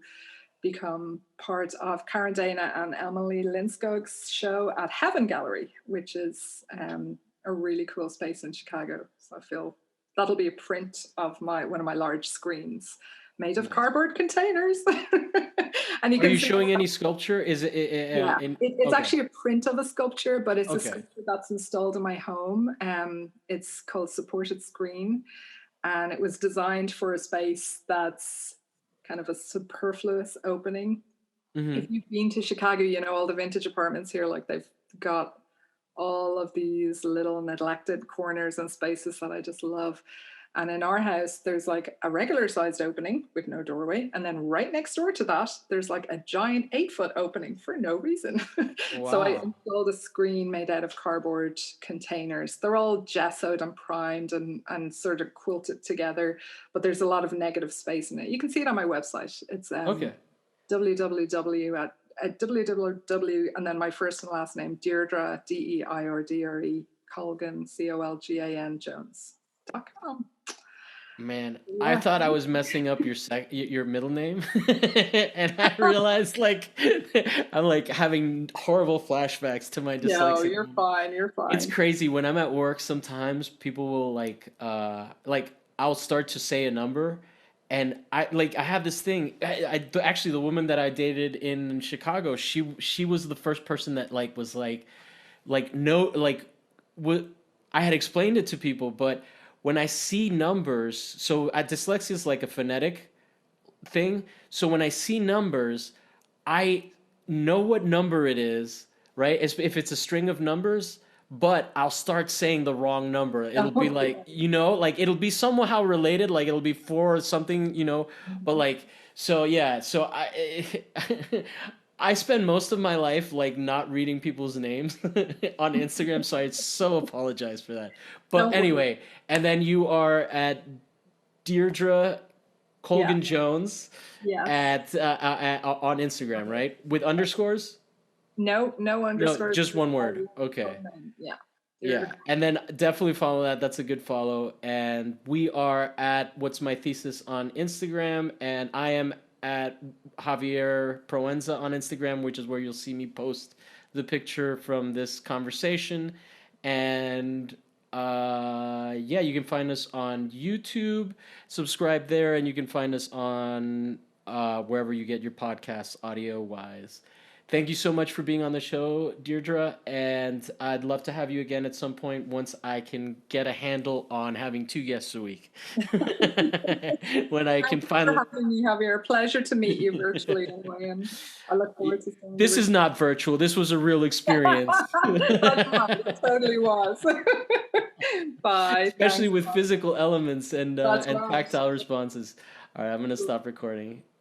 become part of Karen Dana and Emily Linskog's show at Heaven Gallery, which is a really cool space in Chicago. So I feel that'll be a print of one of my large screens made of cardboard containers. And Are you showing any sculpture? Is it? It's actually a print of a sculpture, but it's a sculpture that's installed in my home. It's called Supported Screen, and it was designed for a space that's kind of a superfluous opening. If you've been to Chicago, all the vintage apartments here, like they've got all of these little neglected corners and spaces that I just love. And in our house, there's like a regular sized opening with no doorway. And then right next door to that, there's like a giant 8-foot opening for no reason. So I Wow. installed a screen made out of cardboard containers. They're all gessoed and primed and sort of quilted together, but there's a lot of negative space in it. You can see it on my website. It's Okay. www at www and then my first and last name, Deirdre, Deidre Colgan, Colgan Jones.com. Man, I Yeah. thought I was messing up your middle name, and I realized like I'm like having horrible flashbacks to my No, dyslexic. you're fine. You're It's fine. crazy when I'm at work. Sometimes people will like I'll start to say a number, and I have this thing. Actually the woman that I dated in Chicago, she was the first person that like was like no like what I had explained it to people, but when I see numbers, so dyslexia is like a phonetic thing. So when I see numbers, I know what number it is, right? If it's a string of numbers, but I'll start saying the wrong number. It'll be like, like it'll be somehow related, like it'll be four or something, but like, so yeah, so I spend most of my life like not reading people's names on Instagram, so I so apologize for that. But Don't worry. anyway, and then you are at Deirdre Yeah. Colgan Jones Yes. on Instagram, right? With underscores? No, no No, underscores. just one word. Okay. Yeah. Yeah. And then definitely follow that. That's a good follow. And we are at What's My Thesis on Instagram. And I am at Javier Proenza on Instagram, which is where you'll see me post the picture from this conversation. And yeah, you can find us on YouTube. Subscribe there, and you can find us on wherever you get your podcasts audio wise. Thank you so much for being on the show, Deirdre, and I'd love to have you again at some point once I can get a handle on having 2 guests a week. When I can Thank you for finally. having me, Javier. Pleasure to meet you virtually anyway, and I look forward to seeing This you. is not virtual. This was a real experience. That's fine. It totally was. Bye. Especially Thanks. with physical elements and That's and right. tactile responses. All right, I'm gonna stop recording.